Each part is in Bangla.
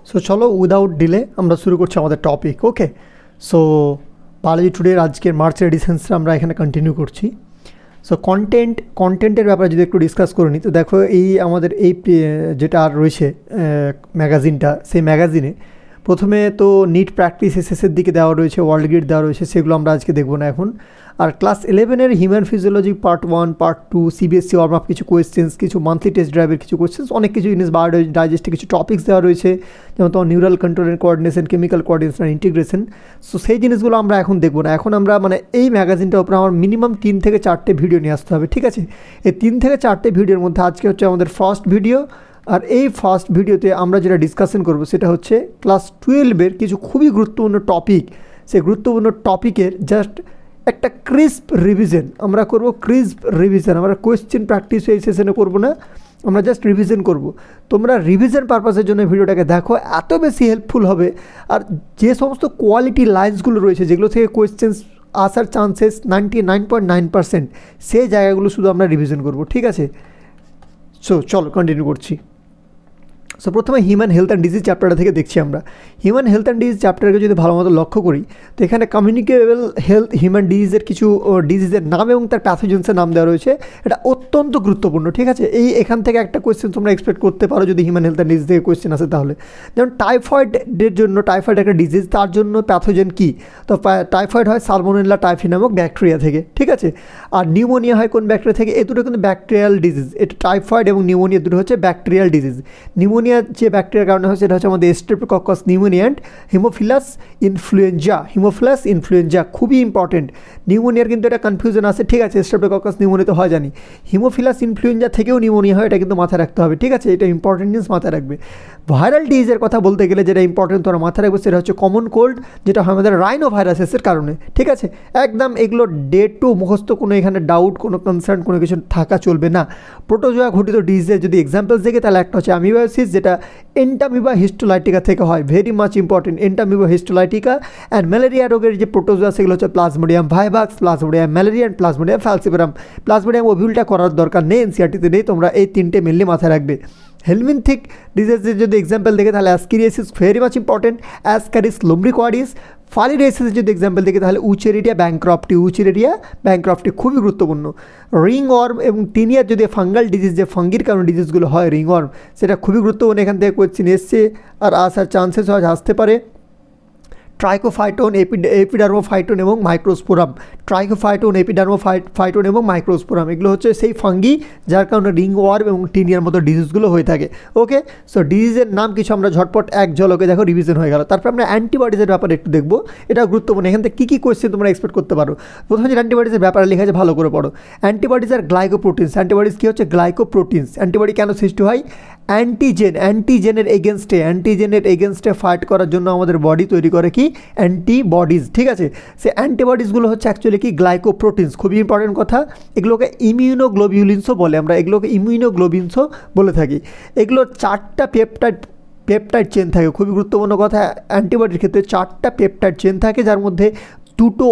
সো চলো উইদাউট ডিলে আমরা শুরু করছি আমাদের টপিক। ওকে, সো বায়োলজি টুডের আজকের মার্চের এডিশনসটা আমরা এখানে কন্টিনিউ করছি। সো কন্টেন্টের ব্যাপারে যদি একটু ডিসকাস করে নিই, তো দেখো এই আমাদের এই যেটা আর রয়েছে ম্যাগাজিনটা, সেই ম্যাগাজিনে প্রথমে তো নিট প্র্যাকটিস এসএসের দিকে দেওয়া রয়েছে, ওয়ার্ল্ড গ্রিড দেওয়া রয়েছে, সেগুলো আমরা আজকে দেখবো না এখন। আর ক্লাস 11-এর human physiology part 1, part 2, CBSE warm up কিছু কোয়েশ্চেন্স, কিছু মান্থলি টেস্ট ড্রাইভের কিছু কোয়েশ্চেন্স, অনেক কিছু জিনিস বায়ো ডাইজেস্টে কিছু টপিক্স দেওয়া রয়েছে, যেমন তোমার neural control and coordination, chemical coordination and integration. So সেই জিনিসগুলো আমরা এখন দেখবো না। এখন আমরা মানে এই ম্যাগাজিনটার উপরে আমার মিনিমাম 3 থেকে 4টে ভিডিও নিয়ে আসতে হবে, ঠিক আছে? এই 3 থেকে 4টে ভিডিওর মধ্যে আজকে হচ্ছে আমাদের ফার্স্ট ভিডিও। আর এই ফার্স্ট ভিডিওতে আমরা যেটা ডিসকাশন করব সেটা হচ্ছে ক্লাস 12-এর কিছু খুবই গুরুত্বপূর্ণ টপিক। সেই গুরুত্বপূর্ণ টপিকের জাস্ট একটা ক্রিস্প রিভিশন আমরা করব। ক্রিস্প রিভিশন, আমরা কোয়েশ্চেন প্র্যাকটিস এই সেশনে করব না, আমরা জাস্ট রিভিশন করব। তোমরা রিভিশন পারপাসের জন্য ভিডিওটাকে দেখো, এত বেশি হেল্পফুল হবে। আর যে সমস্ত কোয়ালিটি লাইন্সগুলো রয়েছে যেগুলো থেকে কোয়েশ্চেন্স আসার চান্সেস 99.9%, সেই জায়গাগুলো শুধু আমরা রিভিশন করব, ঠিক আছে? সো চলো কন্টিনিউ করছি। সো প্রথমে হিউম্যান হেলথ অ্যান্ড ডিজিজ চ্যাপ্টারটা থেকে দেখছি আমরা। হিউম্যান হেলথ অ্যান্ড ডিজিজ চ্যাপ্টারকে যদি ভালো মতো লক্ষ্য করি, তো এখানে কমিউনিকেবল হেলথ হিউম্যান ডিজিজের কিছু ডিজিজের নাম এবং তার প্যাথোজেন্সের নাম দেওয়া রয়েছে। এটা অত্যন্ত গুরুত্বপূর্ণ, ঠিক আছে? এখান থেকে একটা কোয়েশ্চেন তোমরা এক্সপেক্ট করতে পারো যদি হিউম্যান হেলথ অ্যান্ড ডিজিজ থেকে কোয়েশ্চেন আসে তাহলে। যেমন টাইফয়েডের জন্য, টাইফয়েড একটা ডিজিজ, তার জন্য প্যাথোজেন কী? তো টাইফয়েড হয় সালমোনেলা টাইফি নামক ব্যাকটেরিয়া থেকে, ঠিক আছে? আর নিউমোনিয়া হয় কোন ব্যাকটেরিয়া থেকে? এ দুটো কিন্তু ব্যাকটেরিয়াল ডিজিজ। এটা টাইফয়েড এবং নিউমোনিয়া দুটো হচ্ছে ব্যাকটেরিয়াল ডিজিজ। নিউমোনিয়া যে ব্যাকটেরিয়ার কারণে হয় সেটা হচ্ছে আমাদের streptococcus pneumonia and haemophilus influenza. খুবই ইম্পর্টেন্ট। নিউমোনিয়ার কিন্তু একটা কনফিউশন আছে, ঠিক আছে? স্ট্রেপ্টোকক্কাস নিউমোনিয়া তো হয় জানি, হিমোফিলাস ইনফ্লুয়েঞ্জা থেকেও নিউমোনিয়া হয়, এটা কিন্তু মাথায় রাখতে হবে, ঠিক আছে? এটা ইম্পর্টেন্ট জিনিস মাথায় রাখবে। ভাইরাল ডিজিজের কথা বলতে গেলে যেটা ইম্পর্টেন্ট তোমরা মাথায় রাখবে সেটা হচ্ছে কমন কোল্ড, যেটা হয় আমাদের রাইনো ভাইরাসের কারণে, ঠিক আছে? একদম এগুলো ডে টু মুখস্থ, কোনো এখানে ডাউট, কোনো কনসার্ন, কোনো কিছু থাকা চলবে না। প্রোটোজোয়া ঘটিত ডিজিজের যদি এক্সাম্পলস দেখে তাহলে একটা হচ্ছে অ্যামিবায়োসিস, যেটা এন্টামিবা হিস্টোলাইটিকা থেকে হয়, very much important, Entamoeba histolytica. And malaria রোগের যে প্রোটোজোয়া সেগুলো হচ্ছে Plasmodium vivax, Plasmodium malariae and Plasmodium falciparum. Plasmodium ওভিউলটা করার দরকার নেই, এনসিআরটিতে নেই, তোমরা এই 3টে মেনলি মাথায় রাখবে। হেলমিনথিক ডিজিজের যদি এক্সাম্পল দেখে তাহলে ascariasis very much important, Ascaris lumbricoides. ফালিডাইসিসের যদি এক্সাম্পল দেখে তাহলে উচেরিডিয়া ব্যাংক্রফটি খুবই গুরুত্বপূর্ণ। রিং ওয়ার্ম এবং টিনিয়ার যদি ফাঙ্গাল ডিজিজ, যে ফাঙ্গির কারণে ডিজিজগুলো হয় রিং ওয়ার্ম, সেটা খুবই গুরুত্বপূর্ণ। এখান থেকে কোয়েশ্চেন এসছে আর আসার চান্সেস হয়, আসতে পারে। ট্রাইকোফাইটন, এপিডার্মোফাইটন এবং মাইক্রোস্পোরাম। ট্রাইকোফাইটন এবং মাইক্রোস্পোরাম এগুলো হচ্ছে সেই ফাঙ্গি যার কারণে রিং ওয়ার্ম এবং টিনিয়ার মতো ডিজিজগুলো হয়ে থাকে। ওকে, সো ডিজিজের নাম কিছু আমরা ঝটপট এক ঝলকে দেখো রিভিশন হয়ে গেল। তারপর আমরা অ্যান্টিবডিজের ব্যাপারে একটু দেখবো, এটা গুরুত্বপূর্ণ। এখান থেকে কী কী কোয়েশ্চেন তোমরা এক্সপেক্ট করতে পারো? প্রথমে যে অ্যান্টিবডিজের ব্যাপারে লেখা আছে ভালো করে পড়ো। অ্যান্টিবডিজ আর গ্লাইকোপ্রোটিনস। অ্যান্টিবডিজ কী হচ্ছে? গ্লাইকোপ্রোটিনস। অ্যান্টিবডি কেন সৃষ্টি হয়? অ্যান্টিজেনের এগেনস্টে ফাইট করার জন্য আমাদের বডি তৈরি করে কি? অ্যান্টিবডিজ, ঠিক আছে? সে অ্যান্টিবডিজগুলো হচ্ছে অ্যাকচুয়ালি কি? গ্লাইকোপ্রোটিনস। খুবই ইম্পর্টেন্ট কথা। এগুলোকে ইমিউনোগ্লোবিউলিনসও বলে, আমরা এগুলোকে ইমিউনোগ্লোবিনসও বলে থাকি। এগুলোর 4টা পেপটাইড চেন থাকে, খুবই গুরুত্বপূর্ণ কথা। অ্যান্টিবডির ক্ষেত্রে 4টা পেপটাইড চেন থাকে, যার মধ্যে 2টো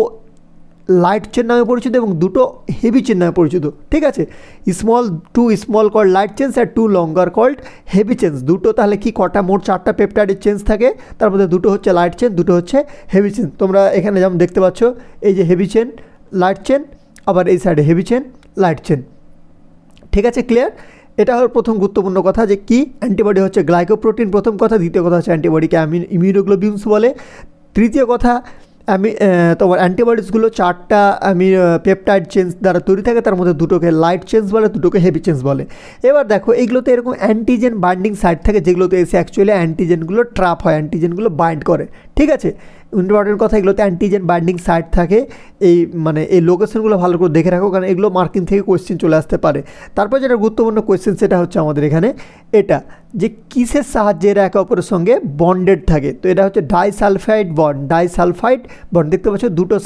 লাইট চেন নামে পরিচিত এবং 2টো হেভি চেন নামে পরিচিত, ঠিক আছে? Two small called light chains আর 2 লঙ্গার কল্ড হেভি চেন্স। দুটো তাহলে কি কটা? মোট 4টা পেপটাইডের চেন্স থাকে, তার মধ্যে 2টো হচ্ছে লাইট চেন, 2টো হচ্ছে হেভি চেন। তোমরা এখানে যেমন দেখতে পাচ্ছ, এই যে হেভি চেন, লাইট চেন, আবার এই সাইডে হেভি চেন, লাইট চেন, ঠিক আছে? ক্লিয়ার? এটা হলো প্রথম গুরুত্বপূর্ণ কথা, যে কি অ্যান্টিবডি হচ্ছে গ্লাইকোপ্রোটিন, প্রথম কথা। দ্বিতীয় কথা হচ্ছে অ্যান্টিবডিকে ইমিউনোগ্লোবিউলস বলে। তৃতীয় কথা, তোমার অ্যান্টিবডিজগুলো 4টা পেপটাইড চেঞ্জ দ্বারা তৈরি থাকে, তার মধ্যে 2টোকে লাইট চেঞ্জ বলে, 2টোকে হেভি চেঞ্জ বলে। এবার দেখো এইগুলোতে এরকম অ্যান্টিজেন বাইন্ডিং সাইট থাকে, যেগুলোতে এসে অ্যাকচুয়ালি অ্যান্টিজেনগুলো ট্র্যাপ হয়, অ্যান্টিজেনগুলো বাইন্ড করে, ঠিক আছে? ইম্পর্টেন্ট কথা, এগুলোতে অ্যান্টিজেন বাইন্ডিং সাইট থাকে। এই লোকেশনগুলো ভালো করে দেখে রাখো, কারণ এগুলো মার্কিং থেকে কোয়েশ্চেন চলে আসতে পারে। তারপর যেটা গুরুত্বপূর্ণ কোয়েশ্চেন সেটা হচ্ছে আমাদের এখানে এটা, যে কিসের সাহায্যে এরা একে অপরের সঙ্গে বন্ডেড থাকে? তো এটা হচ্ছে ডাইসালফাইড বন্ড। দেখতে পাচ্ছ, 2টো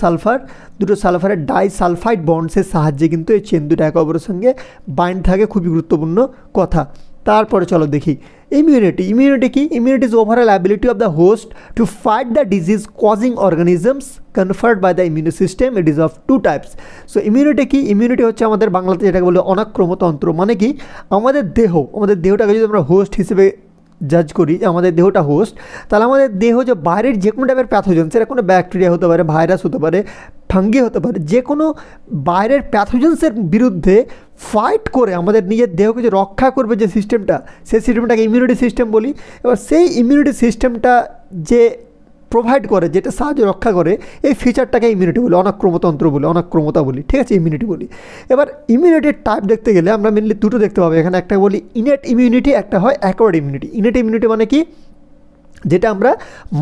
সালফারের ডাইসালফাইড বন্ডসের সাহায্যে কিন্তু এই চেন দুটো একে অপরের সঙ্গে বাইন্ড থাকে, খুবই গুরুত্বপূর্ণ কথা। তারপরে চলো দেখি ইমিউনিটি। কি? Immunity is overall ability of the host to fight the disease causing organisms conferred by the immune system. It is of 2 types. So immunity কি? ইমিউনিটি হচ্ছে আমাদের বাংলাতে যেটাকে বলে অনাক্রমতন্ত্র। মানে কি? আমাদের দেহটাকে যদি আমরা হোস্ট হিসেবে জাজ করি যে আমাদের দেহটা হোস্ট, তাহলে আমাদের দেহ যে বাইরের যে কোনো টাইপের প্যাথোজেন, সেটা কোনো ব্যাকটেরিয়া হতে পারে, ভাইরাস হতে পারে, ফাঙ্গি হতে পারে, যে কোনো বাইরের প্যাথোজেন্সের বিরুদ্ধে ফাইট করে আমাদের নিজের দেহকে যে রক্ষা করবে যে সিস্টেমটা, সেই সিস্টেমটাকে ইমিউনিটি সিস্টেম বলি। এবার সেই ইমিউনিটি সিস্টেমটা যে প্রোভাইড করে, যেটা সাহায্য রক্ষা করে, এই ফিচারটাকে ইমিউনিটি বলি, অনাক্রমতন্ত্র বলি, অনাক্রমতা বলি, ঠিক আছে, ইমিউনিটি বলি। এবার ইমিউনিটির টাইপ দেখতে গেলে আমরা মেনলি দুটো দেখতে পাবো এখানে, একটা বলি ইনেট ইমিউনিটি, একটা হয় অ্যাকোয়ার্ড ইমিউনিটি। ইনেট ইমিউনিটি মানে কি, যেটা আমরা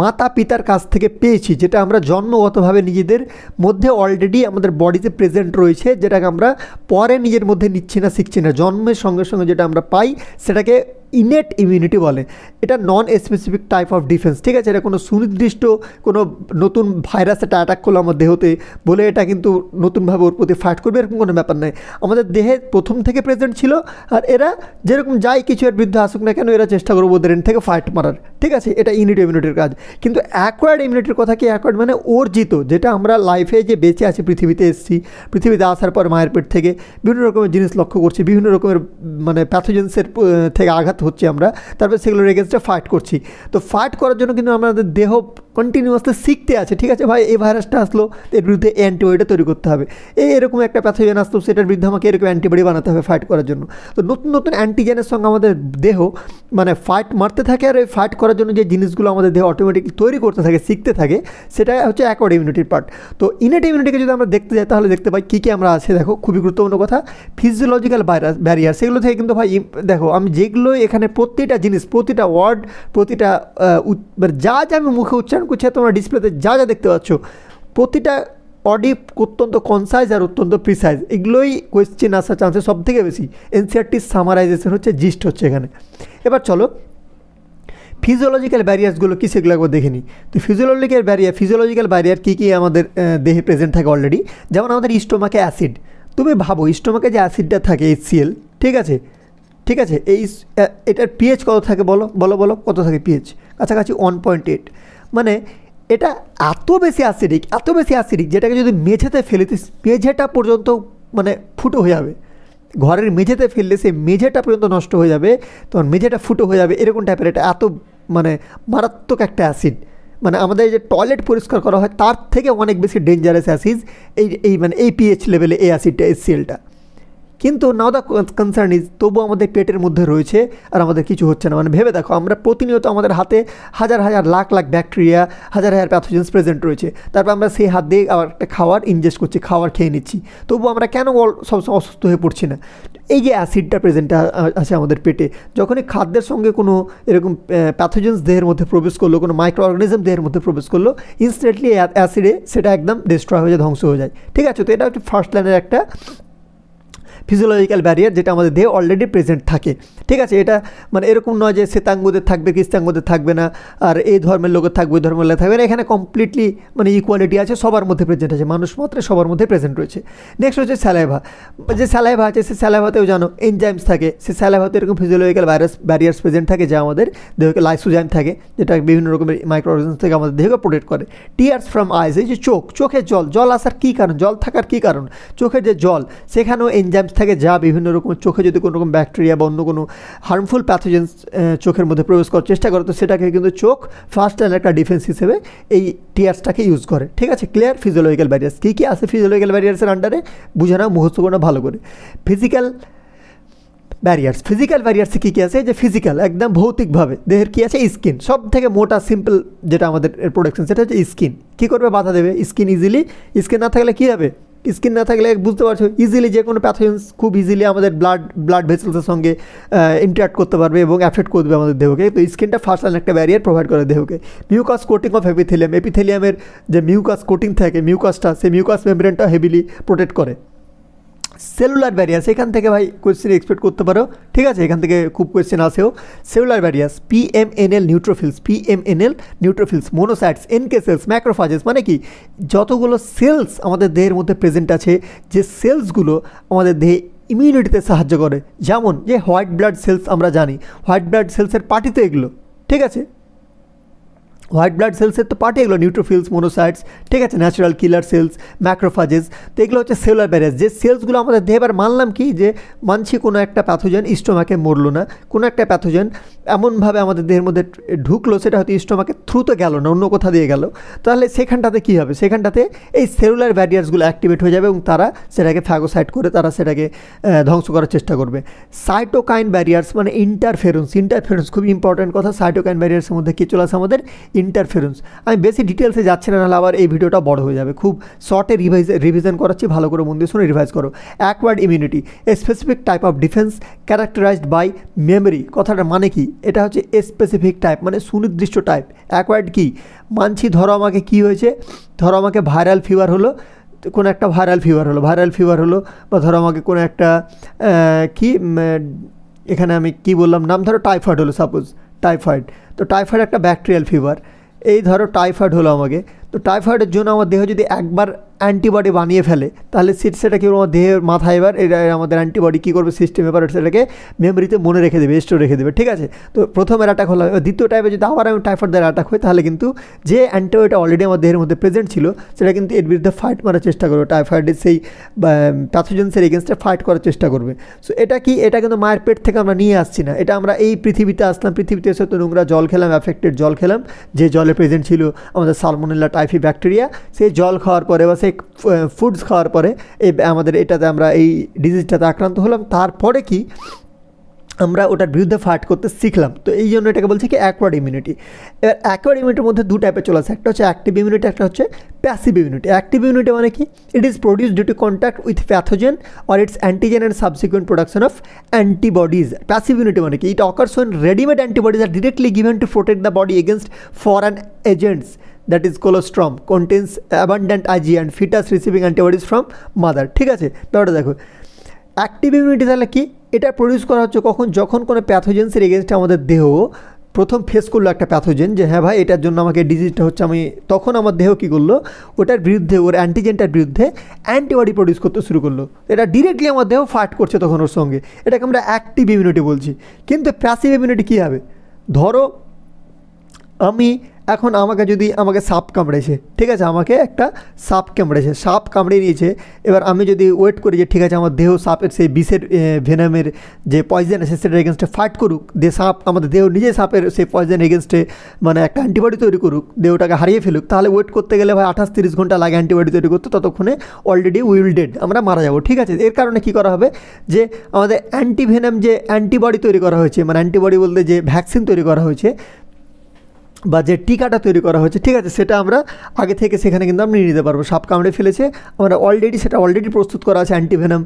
মাতা পিতার কাছ থেকে পেয়েছি, যেটা আমরা জন্মগতভাবে নিজেদের মধ্যে অলরেডি আমাদের বডিতে প্রেজেন্ট রয়েছে, যেটাকে আমরা পরে নিজের মধ্যে নিচ্ছি না, শিখছি না, জন্মের সঙ্গে সঙ্গে যেটা আমরা পাই সেটাকে ইনেট ইমিউনিটি বলে। এটা non specific type of defence, ঠিক আছে, এটা কোনো সুনির্দিষ্ট কোনো নতুন ভাইরাস এটা অ্যাটাক করলো আমার দেহতে বলে এটা কিন্তু নতুনভাবে ওর প্রতি ফাইট করবে, এরকম কোনো ব্যাপার নেই। আমাদের দেহে প্রথম থেকে প্রেজেন্ট ছিল, আর এরা যেরকম যাই কিছু এর বিরুদ্ধে আসুক না কেন, এরা চেষ্টা করবো ওদের এন্ড থেকে ফাইট মারার, ঠিক আছে, এটা ইনেট ইমিউনিটির কাজ। কিন্তু অ্যাকোয়ার্ড ইমিউনিটির কথা কি, অ্যাকোয়ার্ড মানে অর্জিত, যেটা আমরা লাইফে যে বেঁচে আছি, পৃথিবীতে এসেছি, পৃথিবীতে আসার পর মায়ের পেট থেকে বিভিন্ন রকমের জিনিস লক্ষ্য করছি, বিভিন্ন রকমের মানে প্যাথোজেন্সের থেকে আঘাত হচ্ছে আমরা, তারপর সেগুলোর এগেনস্টে ফাইট করছি। তো ফাইট করার জন্য কিন্তু আমাদের দেহ কন্টিনিউয়াসলি শিখতে আছে, ঠিক আছে ভাই এই ভাইরাসটা আসলো, এর বিরুদ্ধে অ্যান্টিবডিটা তৈরি করতে হবে, এরকম একটা প্যাথোজেন আসলো, সেটার বিরুদ্ধে আমাকে এরকম অ্যান্টিবডি বানাতে হবে ফাইট করার জন্য। তো নতুন নতুন অ্যান্টিজেনের সঙ্গে আমাদের দেহ মানে ফাইট মারতে থাকে, আর এই ফাইট করার জন্য যে জিনিসগুলো আমাদের দেহ অটোমেটিকলি তৈরি করতে থাকে, শিখতে থাকে, সেটা হচ্ছে অ্যাকোয়ার্ড ইমিউনিটির পার্ট। তো ইনেট ইমিউনিটিকে যদি আমরা দেখতে যাই তাহলে দেখতে পাই কী কী আমরা আছে। দেখো খুবই গুরুত্বপূর্ণ কথা, ফিজিওলজিক্যাল ব্যারিয়ার, সেগুলো থেকে কিন্তু ভাই দেখো আমি যেগুলো এখানে প্রতিটা জিনিস, প্রতিটা ওয়ার্ড, প্রতিটা যা যা আমি মুখে উচ্চারণ করছি, তোমরা ডিসপ্লেতে যা যা দেখতে পাচ্ছ, প্রতিটা অডিও অত্যন্ত কনসাইজ আর অত্যন্ত প্রিসাইজ, এগুলোই কোয়েশ্চেন আসার চান্সেস সব থেকে বেশি। এনসিআরটির সামারাইজেশন হচ্ছে, জিস্ট হচ্ছে এখানে। এবার চলো ফিজিওলজিক্যাল ব্যারিয়ার্সগুলো কী সেগুলো একবার দেখে নিই। তো ফিজিওলজিক্যাল ব্যারিয়ার কী কী আমাদের দেহে প্রেজেন্ট থাকে অলরেডি, যেমন আমাদের স্টোমাকে অ্যাসিড, তুমি ভাবো স্টোমাকে যে অ্যাসিডটা থাকে HCl, ঠিক আছে, ঠিক আছে, এটার পিএইচ কত থাকে বলো বলো বলো কত থাকে পিএইচ, কাছাকাছি 1.8। মানে এটা এত বেশি অ্যাসিডিক যেটাকে যদি মেঝেতে ফেলে মেঝেটা পর্যন্ত মানে ফুটো হয়ে যাবে, ঘরের মেঝেতে ফেললে সেই মেঝেটা পর্যন্ত নষ্ট হয়ে যাবে, তখন মেঝেটা ফুটো হয়ে যাবে, এরকম টাইপের এটা এত মানে মারাত্মক একটা অ্যাসিড। মানে আমাদের যে টয়লেট পরিষ্কার করা হয় তার থেকে অনেক বেশি ডেঞ্জারাস অ্যাসিড এই মানে এই পিএইচ লেভেলে এই অ্যাসিডটা, HClটা। কিন্তু নাও দ্য কনসার্ন ইজ, তবু আমাদের পেটের মধ্যে রয়েছে আর আমাদের কিছু হচ্ছে না। মানে ভেবে দেখো, আমরা প্রতিনিয়ত আমাদের হাতে হাজার হাজার লাখ লাখ ব্যাকটেরিয়া, হাজার হাজার প্যাথোজেন্স প্রেজেন্ট রয়েছে, তারপর আমরা সেই হাত দিয়ে আবার একটা খাবার ইনজেস্ট করছি, খাবার খেয়ে নিচ্ছি, তবু আমরা কেন সবসময় অসুস্থ হয়ে পড়ছি না? এই যে অ্যাসিডটা প্রেজেন্ট আছে আমাদের পেটে, যখনই খাদ্যের সঙ্গে কোনো এরকম প্যাথোজেন্স দেহের মধ্যে প্রবেশ করলো, কোনো মাইক্রো অর্গানিজম দেহের মধ্যে প্রবেশ করলো, ইনস্ট্যান্টলি অ্যাসিডে সেটা একদম ডিস্ট্রয় হয়ে যায়, ধ্বংস হয়ে যায়, ঠিক আছে। তো এটা হচ্ছে ফার্স্ট লাইনের একটা ফিজিওলজিক্যাল ব্যারিয়ার, যেটা আমাদের দেহে অলরেডি প্রেজেন্ট থাকে, ঠিক আছে। এটা মানে এরকম নয় যে শ্বেতাঙ্গদের থাকবে, কৃষ্ণাঙ্গদের থাকবে না, আর এই ধর্মের লোকের থাকবে, ওই ধর্মের লোক থাকবে না, এখানে কমপ্লিটলি মানে ইকুয়ালিটি আছে, সবার মধ্যে প্রেজেন্ট আছে, মানুষ মাত্রে সবার মধ্যে প্রেজেন্ট রয়েছে। নেক্সট হচ্ছে স্যালাইভা, যে স্যালাইভা আছে, সে স্যালাইভাতেও জানো এনজাইমস থাকে, সে স্যালাইভাতে এরকম ফিজিওলজিক্যাল ব্যারিয়ার্স প্রেজেন্ট থাকে, যা আমাদের দেহকে লাইসোজাইম থাকে, যেটা বিভিন্ন রকমের মাইক্রো অর্গানিজম থেকে আমাদের দেহকে প্রোটেক্ট করে। টিয়ার্স ফ্রম আইস, এই যে চোখের জল আসার কী কারণ, জল থাকার কী কারণ, চোখের যে জল, সেখানেও এনজাইমস থাকে, যা বিভিন্ন রকম চোখে যদি কোনো রকম ব্যাকটেরিয়া বা অন্য কোনো হার্মফুল প্যাথোজেন্স চোখের মধ্যে প্রবেশ করার চেষ্টা করে, তো সেটাকে কিন্তু চোখ ফার্স্ট লাইনের একটা ডিফেন্স হিসেবে এই টিয়ার্সটাকে ইউজ করে, ঠিক আছে। ক্লিয়ার? ফিজিওলজিক্যাল ব্যারিয়ার্স কী কী আছে ফিজিওলজিক্যাল ব্যারিয়ার্সের আন্ডারে বুঝে নাও, মুখস্থ করে নাও ভালো করে। ফিজিক্যাল ব্যারিয়ার্সে কী কী আছে, যে ফিজিক্যাল একদম ভৌতিকভাবে দেহের কী আছে, স্কিন, সব থেকে মোটা সিম্পল যেটা আমাদের প্রোটেকশন, সেটা হচ্ছে স্কিন। কী করবে, বাধা দেবে স্কিন ইজিলি। স্কিন না থাকলে কী হবে, স্কিন না থাকলে বুঝতে পারছো ইজিলি যে কোনো প্যাথোজেন্স খুব ইজিলি আমাদের ব্লাড ভেসেলসের সঙ্গে ইন্টারাক্ট করতে পারবে এবং অ্যাফেক্ট করবে আমাদের দেহকে। তো স্কিনটা ফার্স্ট লাইন একটা ব্যারিয়ার প্রোভাইড করে দেহকে। মিউকাস কোটিং অফ এপিথেলিয়ামের যে মিউকাস কোটিং থাকে, মিউকাসটা, সেই মিউকাস মেমব্রেনটা হেভিলি প্রোটেক্ট করে। সেলুলার ব্যারিয়ার্স, এখান থেকে ভাই কোয়েশ্চেন এক্সপেক্ট করতে পারো, ঠিক আছে, এখান থেকে খুব কোয়েশ্চেন আসেও। Cellular barriers, PMNL neutrophils, monocytes, NK cells, macrophages, মানে কি যতগুলো সেলস আমাদের দেহের মধ্যে প্রেজেন্ট আছে, যে সেলসগুলো আমাদের দেহে ইমিউনিটিতে সাহায্য করে, যেমন যে হোয়াইট ব্লাড সেলস, আমরা জানি হোয়াইট ব্লাড সেলসের পার্টিতে এগুলো, ঠিক আছে। হোয়াইট ব্লাড সেলসের তো পার্টি এগুলো নিউট্রোফিলস, মোনোসাইটস, ঠিক আছে, ন্যাচারাল কিলার সেলস, ম্যাক্রোফাজেস। তো এগুলো হচ্ছে সেলুলার ব্যারিয়ার, যে সেলসগুলো আমাদের দেহে। এবার মানলাম কি যে মানছি কোনো একটা প্যাথোজেন স্টোমাকে মরলো না, কোনো একটা প্যাথোজেন এমনভাবে আমাদের দেহের মধ্যে ঢুকলো, সেটা হয়তো স্টোমাকে থ্রুতে গেল না, অন্য কোথা দিয়ে গেল, তাহলে সেখানটাতে কী হবে, সেখানটাতে এই সেলুলার ব্যারিয়ার্সগুলো অ্যাক্টিভেট হয়ে যাবে এবং তারা সেটাকে ফ্যাগোসাইট করে তারা সেটাকে ধ্বংস করার চেষ্টা করবে। সাইটোকাইন ব্যারিয়ার্স মানে ইন্টারফেরেন্স খুবই ইম্পর্ট্যান্ট কথা। সাইটোকাইন ব্যারিয়ার্সের মধ্যে কী চলে আসে আমাদের ইন্টারফেরেন্স। আমি বেশি ডিটেলসে যাচ্ছি না, নাহলে আবার এই ভিডিওটা বড় হয়ে যাবে। খুব শর্টে রিভিশন করাচ্ছি, ভালো করে মন দিয়ে শুনে রিভাইজ করো। Acquired immunity, a specific type of defence characterised by memory. কথাটা মানে কি, এটা হচ্ছে স্পেসিফিক টাইপ মানে সুনির্দিষ্ট টাইপ। অ্যাকোয়ার্ড কি মানছি, ধরো আমাকে কি হয়েছে, ধরো আমাকে ভাইরাল ফিভার হলো, কোনো একটা ভাইরাল ফিভার হলো, বা ধরো আমাকে কোনো একটা এখানে আমি কি বললাম নাম, ধরো টাইফয়েড হলো, সাপোজ টাইফয়েড। তো টাইফয়েড একটা ব্যাকটেরিয়াল ফিভার, এই ধরো টাইফয়েড হলো আমাকে। তো টাইফয়েডের জন্য আমার দেহ যদি একবার অ্যান্টিবডি বানিয়ে ফেলে, তাহলে সেটা কি আমার দেহের মাথায় এবার এটা আমাদের অ্যান্টিবডি কী করবে, সিস্টেম এবার সেটাকে মেমোরিতে মনে রেখে দেবে, স্টোর রেখে দেবে, ঠিক আছে। তো প্রথমের অ্যাটাক হলো, দ্বিতীয় টাইপে যদি আবার আমি টাইফয়েড দ্বারা অ্যাটাক হয়, তাহলে কিন্তু যে অ্যান্টিবডিটা অলরেডি আমার দেহের মধ্যে প্রেজেন্ট ছিল, সেটা কিন্তু এর বিরুদ্ধে ফাইট মারার চেষ্টা করবে, টাইফয়েডের সেই প্যাথোজেন্সের এগেনস্টে ফাইট করার চেষ্টা করবে। সো এটা কি, এটা কিন্তু মায়ের পেট থেকে আমরা নিয়ে আসছি না, এটা আমরা এই পৃথিবীতে আসলাম, পৃথিবীতে এসে তো নোংরা জল খেলাম, অ্যাফেক্টেড জল খেলাম, যে জলে প্রেজেন্ট ছিল আমাদের সালমোনেলা টাইফি ব্যাকটেরিয়া, সেই জল খাওয়ার পরে বা সেই ফুডস খাওয়ার পরে এই আমাদের এটাতে আমরা এই ডিজিজটাতে আক্রান্ত হলাম। তারপরে কি আমরা ওটার বিরুদ্ধে ফাইট করতে শিখলাম। তো এই জন্য এটাকে বলছে কি অ্যাকোয়ার্ড ইমিউনিটি। এবার অ্যাকোয়ার্ড ইমিউনিটির মধ্যে দু টাইপের চলে আসে, একটা হচ্ছে অ্যাক্টিভ ইমিউনিটি, একটা হচ্ছে প্যাসিভ ইমিউনিটি। অ্যাক্টিভ ইমিউনিটি মানে কি, it is produce due to contact with pathogen or its antigen and subsequent production of antibodies. Passive immunity মানে কি, it occurs when readymade antibodies are directly given to protect the body against foreign agents, that is colostrum contains abundant Ig and fetus receiving antibodies from mother, ঠিক আছে। ব্যাপারটা দেখো, অ্যাক্টিভ ইমিউনিটি তাহলে কি, এটা প্রডিউস করা হচ্ছে কখন, যখন কোনো প্যাথোজেন্সের এগেনস্টে আমাদের দেহ প্রথম ফেস করলো একটা প্যাথোজেন, যে হ্যাঁ ভাই এটার জন্য আমাকে ডিজিজটা হচ্ছে, আমি তখন আমার দেহ কী করলো, ওটার বিরুদ্ধে ওর অ্যান্টিজেনটার বিরুদ্ধে অ্যান্টিবডি প্রডিউস করতে শুরু করলো, এটা ডিরেক্টলি আমার দেহ ফাইট করছে তখন ওর সঙ্গে, এটাকে আমরা অ্যাক্টিভ ইমিউনিটি বলছি। কিন্তু প্যাসিভ ইমিউনিটি কী হবে, ধরো এখন আমাকে সাপ কামড়েছে, ঠিক আছে, আমাকে একটা সাপ কামড়ে নিয়েছে। এবার আমি যদি ওয়েট করি যে ঠিক আছে আমার দেহ সাপের সেই বিষের ভেনামের যে পয়জন আছে সেটার এগেনস্টে ফাইট করুক, সাপ আমাদের দেহ নিজে সাপের সেই পয়জন এগেনস্টে মানে একটা অ্যান্টিবডি তৈরি করুক, দেহটাকে হারিয়ে ফেলুক, তাহলে ওয়েট করতে গেলে ভাই 28-30 ঘন্টা লাগে অ্যান্টিবডি তৈরি করতে, ততক্ষণে অলরেডি উইল ডেড, আমরা মারা যাবো, ঠিক আছে। এর কারণে কী করা হবে, যে আমাদের অ্যান্টিভেনাম যে অ্যান্টিবডি তৈরি করা হয়েছে, মানে অ্যান্টিবডি বলতে যে ভ্যাকসিন তৈরি করা হয়েছে বা যে টিকাটা তৈরি করা হয়েছে, ঠিক আছে, সেটা আমরা আগে থেকে সেখানে কিন্তু আমরা নিয়ে নিতে পারবো। সাপ কামড়ে ফেলেছে, আমরা সেটা অলরেডি প্রস্তুত করা আছে অ্যান্টিভেনাম,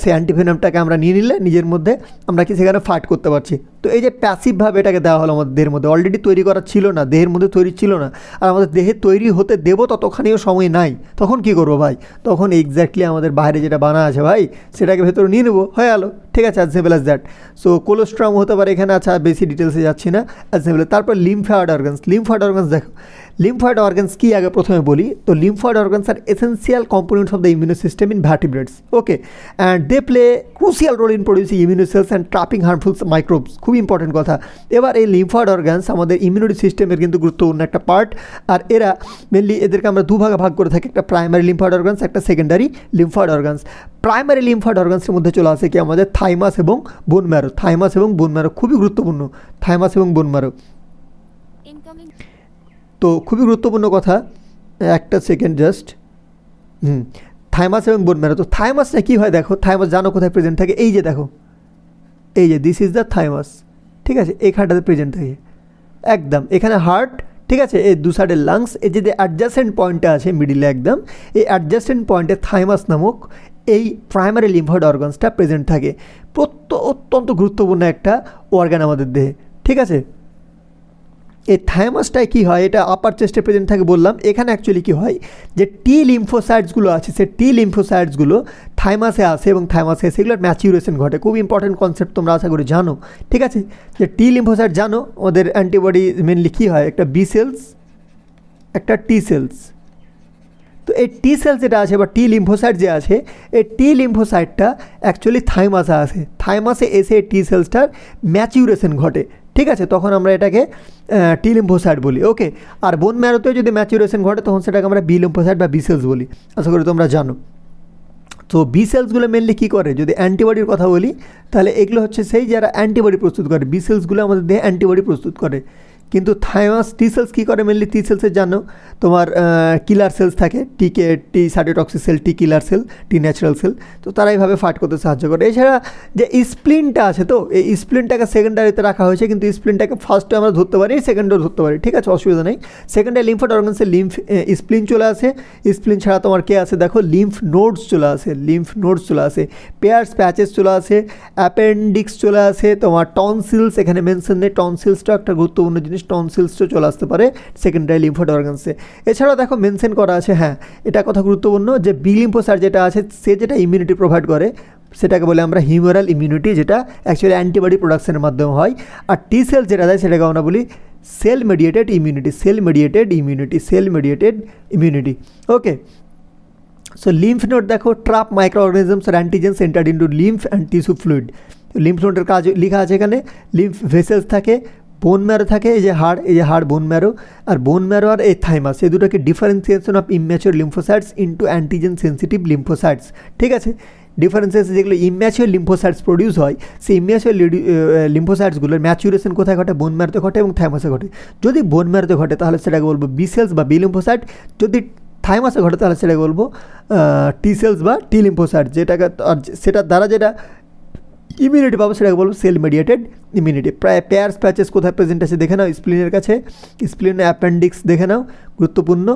সেই অ্যান্টিভেনামটাকে আমরা নিয়ে নিলে নিজের মধ্যে আমরা কি সেখানে ফাইট করতে পারছি। তো এই যে প্যাসিভভাবে এটাকে দেওয়া হলো আমাদের দেহের মধ্যে, অলরেডি তৈরি করা ছিল না, দেহের মধ্যে তৈরি ছিল না, আর আমাদের দেহে তৈরি হতে দেবো ততখানিও সময় নাই, তখন কি করবো ভাই, তখন এক্স্যাক্টলি আমাদের বাইরে যেটা বানা আছে ভাই সেটাকে ভেতরে নিয়ে নেবো, হয়ে গেলো, ঠিক আছে, as simple as that. So colostrum হতে পারে এখানে, আচ্ছা বেশি ডিটেলসে যাচ্ছি না, অ্যাজ সিম্পল। তারপর লিম্ফয়েড অর্গানস, দেখো লিম্ফয়েড অর্গানস কি আগে প্রথমে বলি, তো lymphoid organs are essential components of the immune system in vertebrates, okay, and they play crucial role in producing immune cells and trapping harmful microbes, খুব ইম্পর্টেন্ট কথা। এবার এই লিম্ফয়েড অর্গানস আমাদের ইমিউনিটি সিস্টেমের কিন্তু গুরুত্বপূর্ণ একটা পার্ট, আর এরা মেনলি এদেরকে আমরা দুভাগে ভাগ করে থাকি, একটা প্রাইমারি লিম্ফয়েড অর্গানস, একটা secondary lymphoid organs. Primary lymphoid অর্গানসের মধ্যে চলে আসে কি আমাদের থাইমাস এবং বোন ম্যারো, খুবই গুরুত্বপূর্ণ, থাইমাস এবং বোন ম্যারো, তো খুবই গুরুত্বপূর্ণ কথা, একটা সেকেন্ড জাস্ট, থাইমাস এবং বোন ম্যারো। তো থাইমাসটা কী হয় দেখো, থাইমাস জানো কোথায় প্রেজেন্ট থাকে, এই যে দেখো, এই যে দিস ইজ দ্য থাইমাস, ঠিক আছে, এইখানটাতে প্রেজেন্ট থাকে একদম, এখানে হার্ট, ঠিক আছে, এই দু সাইডের লাংস, এই যে অ্যাডজাসেন্ট পয়েন্টটা আছে মিডিলে একদম, এই অ্যাডজাসেন্ট পয়েন্টে থাইমাস নামক এই প্রাইমারি লিম্ফয়েড অর্গানসটা প্রেজেন্ট থাকে, অত্যন্ত গুরুত্বপূর্ণ একটা অর্গান আমাদের দেহে, ঠিক আছে। এই থাইমাসটায় কী হয়, এটা আপার চেস্টে প্রেজেন্ট থাকে বললাম, এখানে অ্যাকচুয়ালি কী হয় যে টি লিম্ফোসাইটসগুলো আছে, সে টি লিম্ফোসাইটসগুলো থাইমাসে আসে এবং থাইমাসে সেগুলোর ম্যাচিউরেশন ঘটে, খুব ইম্পর্টেন্ট কনসেপ্ট, তোমরা আশা করি জানো, ঠিক আছে। যে টি লিম্ফোসাইট জানো ওদের অ্যান্টিবডি মেনলি কী হয়, একটা বি সেলস, একটা টি সেলস। তো এই টি সেলস যেটা আছে বা টি লিম্ফোসাইট যে আছে, এই টি লিম্ফোসাইটটা অ্যাকচুয়ালি থাইমাসে আসে, থাইমাসে এসে টি সেলসটার ম্যাচিউরেশন ঘটে, ঠিক আছে, তখন আমরা এটাকে টি লিম্ফোসাইট বলি। ওকে, আর বোন ম্যারোতেও যদি ম্যাচুরেশন ঘটে তখন সেটাকে আমরা বি লিম্ফোসাইট বা বি সেলস বলি, আশা করি তোমরা জানো। তো বি সেলসগুলো মেনলি কী করে, যদি অ্যান্টিবডির কথা বলি তাহলে এগুলো হচ্ছে সেই যারা অ্যান্টিবডি প্রস্তুত করে। বি সেলসগুলো আমাদের দেহে অ্যান্টিবডি প্রস্তুত করে। কিন্তু থাইমাস টি সেলস কী করে, মেনলি টি সেলসের জানো তোমার কিলার সেলস থাকে, টি সাইটোটক্সিক সেল, টি কিলার সেল, টি ন্যাচারাল সেল, তো তারা এইভাবে ফাইট করতে সাহায্য করে। এছাড়া যে স্প্লিনটা আছে, তো এই স্প্লিনটাকে সেকেন্ডারিতে রাখা হয়েছে, কিন্তু স্প্লিনটাকে ফার্স্টে আমরা ধরতে পারি, সেকেন্ডেও ধরতে পারি, ঠিক আছে, অসুবিধা নেই। সেকেন্ডারি লিম্ফোয়েড অর্গানসে স্প্লিন চলে আসে। স্প্লিন ছাড়া তোমার কে আছে দেখো, লিম্ফ নোডস চলে আসে, পেয়ার্স প্যাচেস চলে আসে, অ্যাপেন্ডিক্স চলে আসে, তোমার টনসিলস এখানে মেনশন নেই, টনসিলসটা একটা গুরুত্বপূর্ণ জিনিস, টনসিলসও চলে আসতে পারে সেকেন্ডারি লিম্ফোয়েড অর্গানসে। এছাড়াও দেখো মেনশন করা আছে, হ্যাঁ এটা কথা গুরুত্বপূর্ণ, যে বি লিম্ফোসাইট যেটা আছে সে যেটা ইমিউনিটি প্রোভাইড করে সেটাকে বলে আমরা হিউমারাল ইমিউনিটি, যেটা অ্যাকচুয়ালি অ্যান্টিবডি প্রোডাকশনের মাধ্যমে হয়। আর টি সেল যেটা দেয় সেটাকে আমরা বলি cell mediated immunity. Okay, so lymph node দেখো, ট্রাপ মাইক্রো অর্গানিজমস আর antigens entered into lymph and tissue fluid. Lymph নোডের কাজ লেখা আছে এখানে, লিম্ফ ভেসেলস থাকে, বোন ম্যারো থাকে, এই যে হাড় বোন ম্যারো, আর বোন ম্যারো আর এই থাইমাস, এই দুটোকে differentiation of immature lymphocytes into antigen sensitive lymphocytes. ঠিক আছে, ডিফারেন্সিয়েশন যেগুলো ইম্যাচিওর লিম্ফোসাইটস প্রডিউস হয়, সেই ইম্যাচিওর লিম্ফোসাইটসগুলোর ম্যাচুরেশন কোথায় ঘটে, বোন ম্যারোতে ঘটে এবং থাইমাসে ঘটে। যদি বোন ম্যারোতে ঘটে তাহলে সেটাকে বলবো বি সেলস বা বি লিম্ফোসাইট, যদি থাইমাসে ঘটে তাহলে সেটাকে বলবো টি সেলস বা টি লিম্ফোসাইট, যেটাকে সেটার দ্বারা যেটা ইমিউনিটি পাবো সেটাকে বলবো সেল মেডিয়েটেড ইমিউনিটি। প্রায় পেয়ার্স প্যাচেস কোথায় প্রেজেন্ট আছে দেখে নাও, স্প্লিনের কাছে, স্প্লিন অ্যাপেন্ডিক্স দেখে নাও, গুরুত্বপূর্ণ।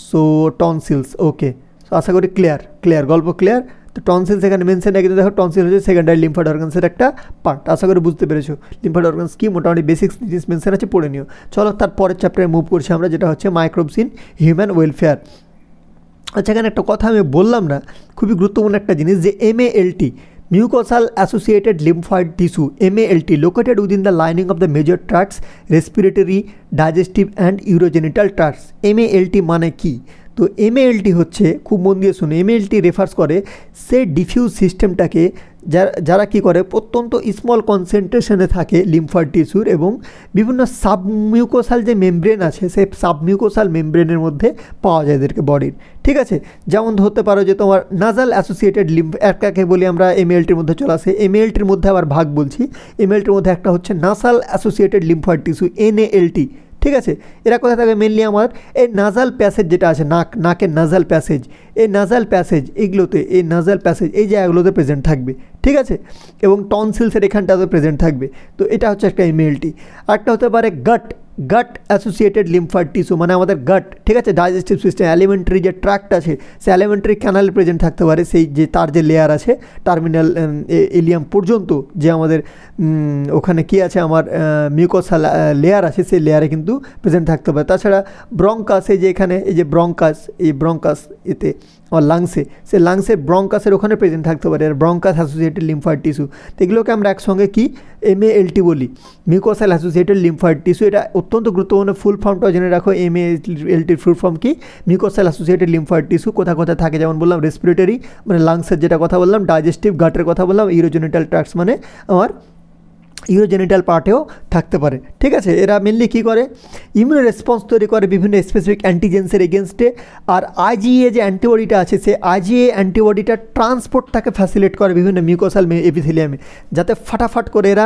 সো টনসিলস, ওকে, সো আশা করি ক্লিয়ার গল্প ক্লিয়ার। তো টনসিলস এখানে মেনশন কিন্তু দেখো, টনসিল হচ্ছে সেকেন্ডারি লিম্ফয়েড অর্গানসের একটা পার্ট, আশা করি বুঝতে পেরেছো। লিম্ফয়েড অর্গানস কি, মোটামুটি বেসিক্স জিনিস মেনশন আছে, পড়ে নিও। চলো তার পরের চ্যাপ্টারে মুভ করছি আমরা, যেটা হচ্ছে মাইক্রোবস ইন হিউম্যান ওয়েলফেয়ার। আচ্ছা, এখানে একটা কথা আমি বললাম না, খুবই গুরুত্বপূর্ণ একটা জিনিস, যে MALT mucosal associated lymphoid tissue, MALT, located within the lining of the major tracts, respiratory, digestive and urogenital tracts। MALT মানে কি? তো MALT হচ্ছে, খুব মন দিয়ে শুনে, MALT রেফার্স করে সে ডিফিউজ সিস্টেমটাকে, যারা কী করে অত্যন্ত স্মল কনসেন্ট্রেশনে থাকে লিম্ফয়েড টিস্যুর, এবং বিভিন্ন সাবমিউকোসাল যে মেমব্রেন আছে সেই সাবমিউকোসাল মেমব্রেনের মধ্যে পাওয়া যায় এদেরকে বডির। ঠিক আছে, যেমন ধরতে পারো যে তোমার নাজাল অ্যাসোসিয়েটেড লিম্ফ, একটাকে বলি আমরা MALTর মধ্যে চলে আসে। MALTর মধ্যে আবার ভাগ বলছি, MALTর মধ্যে একটা হচ্ছে nasal associated lymphoid tissue, NALT। ঠিক আছে, এরা কোথায় থাকে, মেনলি আমার এই নাজাল প্যাসেজ যেটা আছে, নাকের নাজাল প্যাসেজ, এই নাজাল প্যাসেজ এইগুলোতে, এই নাজাল প্যাসেজ এই জায়গাগুলোতে প্রেজেন্ট থাকবে। ঠিক আছে, এবং টনসিলসের এখানটাতে প্রেজেন্ট থাকবে। তো এটা হচ্ছে একটা MALT। আরেকটা হতে পারে গাট অ্যাসোসিয়েটেড লিম্ফয়েড টিস্যু, মানে আমাদের গাট, ঠিক আছে, ডাইজেস্টিভ সিস্টেম, অ্যালিমেন্টারি যে ট্র্যাক্ট আছে সেই অ্যালিমেন্টারি ক্যানালে প্রেজেন্ট থাকতে পারে, সেই যে তার যে লেয়ার আছে টার্মিনাল ইলিয়াম পর্যন্ত, যে আমাদের ওখানে কি আছে আমার মিউকোসাল লেয়ার আছে, সেই লেয়ারে কিন্তু প্রেজেন্ট থাকতে পারে। তাছাড়া ব্রঙ্কাস, এই যে এখানে এই যে ব্রঙ্কাস এতে আমার লাংসে, সে লাংসের ব্রঙ্কাসের ওখানে প্রেজেন্ট থাকতে পারে, আর ব্রঙ্কাস অ্যাসোসিয়েটেড লিম্ফয়েড টিস্যু। তো এগুলোকে আমরা একসঙ্গে কি MALT বলি, মিউকোসাল অ্যাসোসিয়েটেড লিম্ফয়েড টিস্যু। এটা অত্যন্ত গুরুত্বপূর্ণ, ফুল ফর্মটাও জেনে রাখো, MALTর ফুল ফর্ম কি, মিউকোসাল অ্যাসোসিয়েটেড লিম্ফয়েড টিস্যু। কোথায় থাকে, যেমন বললাম রেসপিরেটরি মানে লাংসের যেটা কথা বললাম, ডাইজেস্টিভ গাটের কথা বললাম, ইউরোজেনিটাল ট্র্যাক্টস মানে আমার ইউরোজেনিটাল পার্টেও থাকতে পারে। ঠিক আছে, এরা মেনলি কী করে, ইমিউন রেসপন্স তৈরি করে বিভিন্ন স্পেসিফিক অ্যান্টিজেন্সের এগেনস্টে। আর IgA যে অ্যান্টিবডিটা আছে, সেই IgA অ্যান্টিবডিটা ট্রান্সপোর্টটাকে ফ্যাসিলিটেট করে বিভিন্ন মিউকোসাল এপিথেলিয়ামে, যাতে ফাটাফাট করে এরা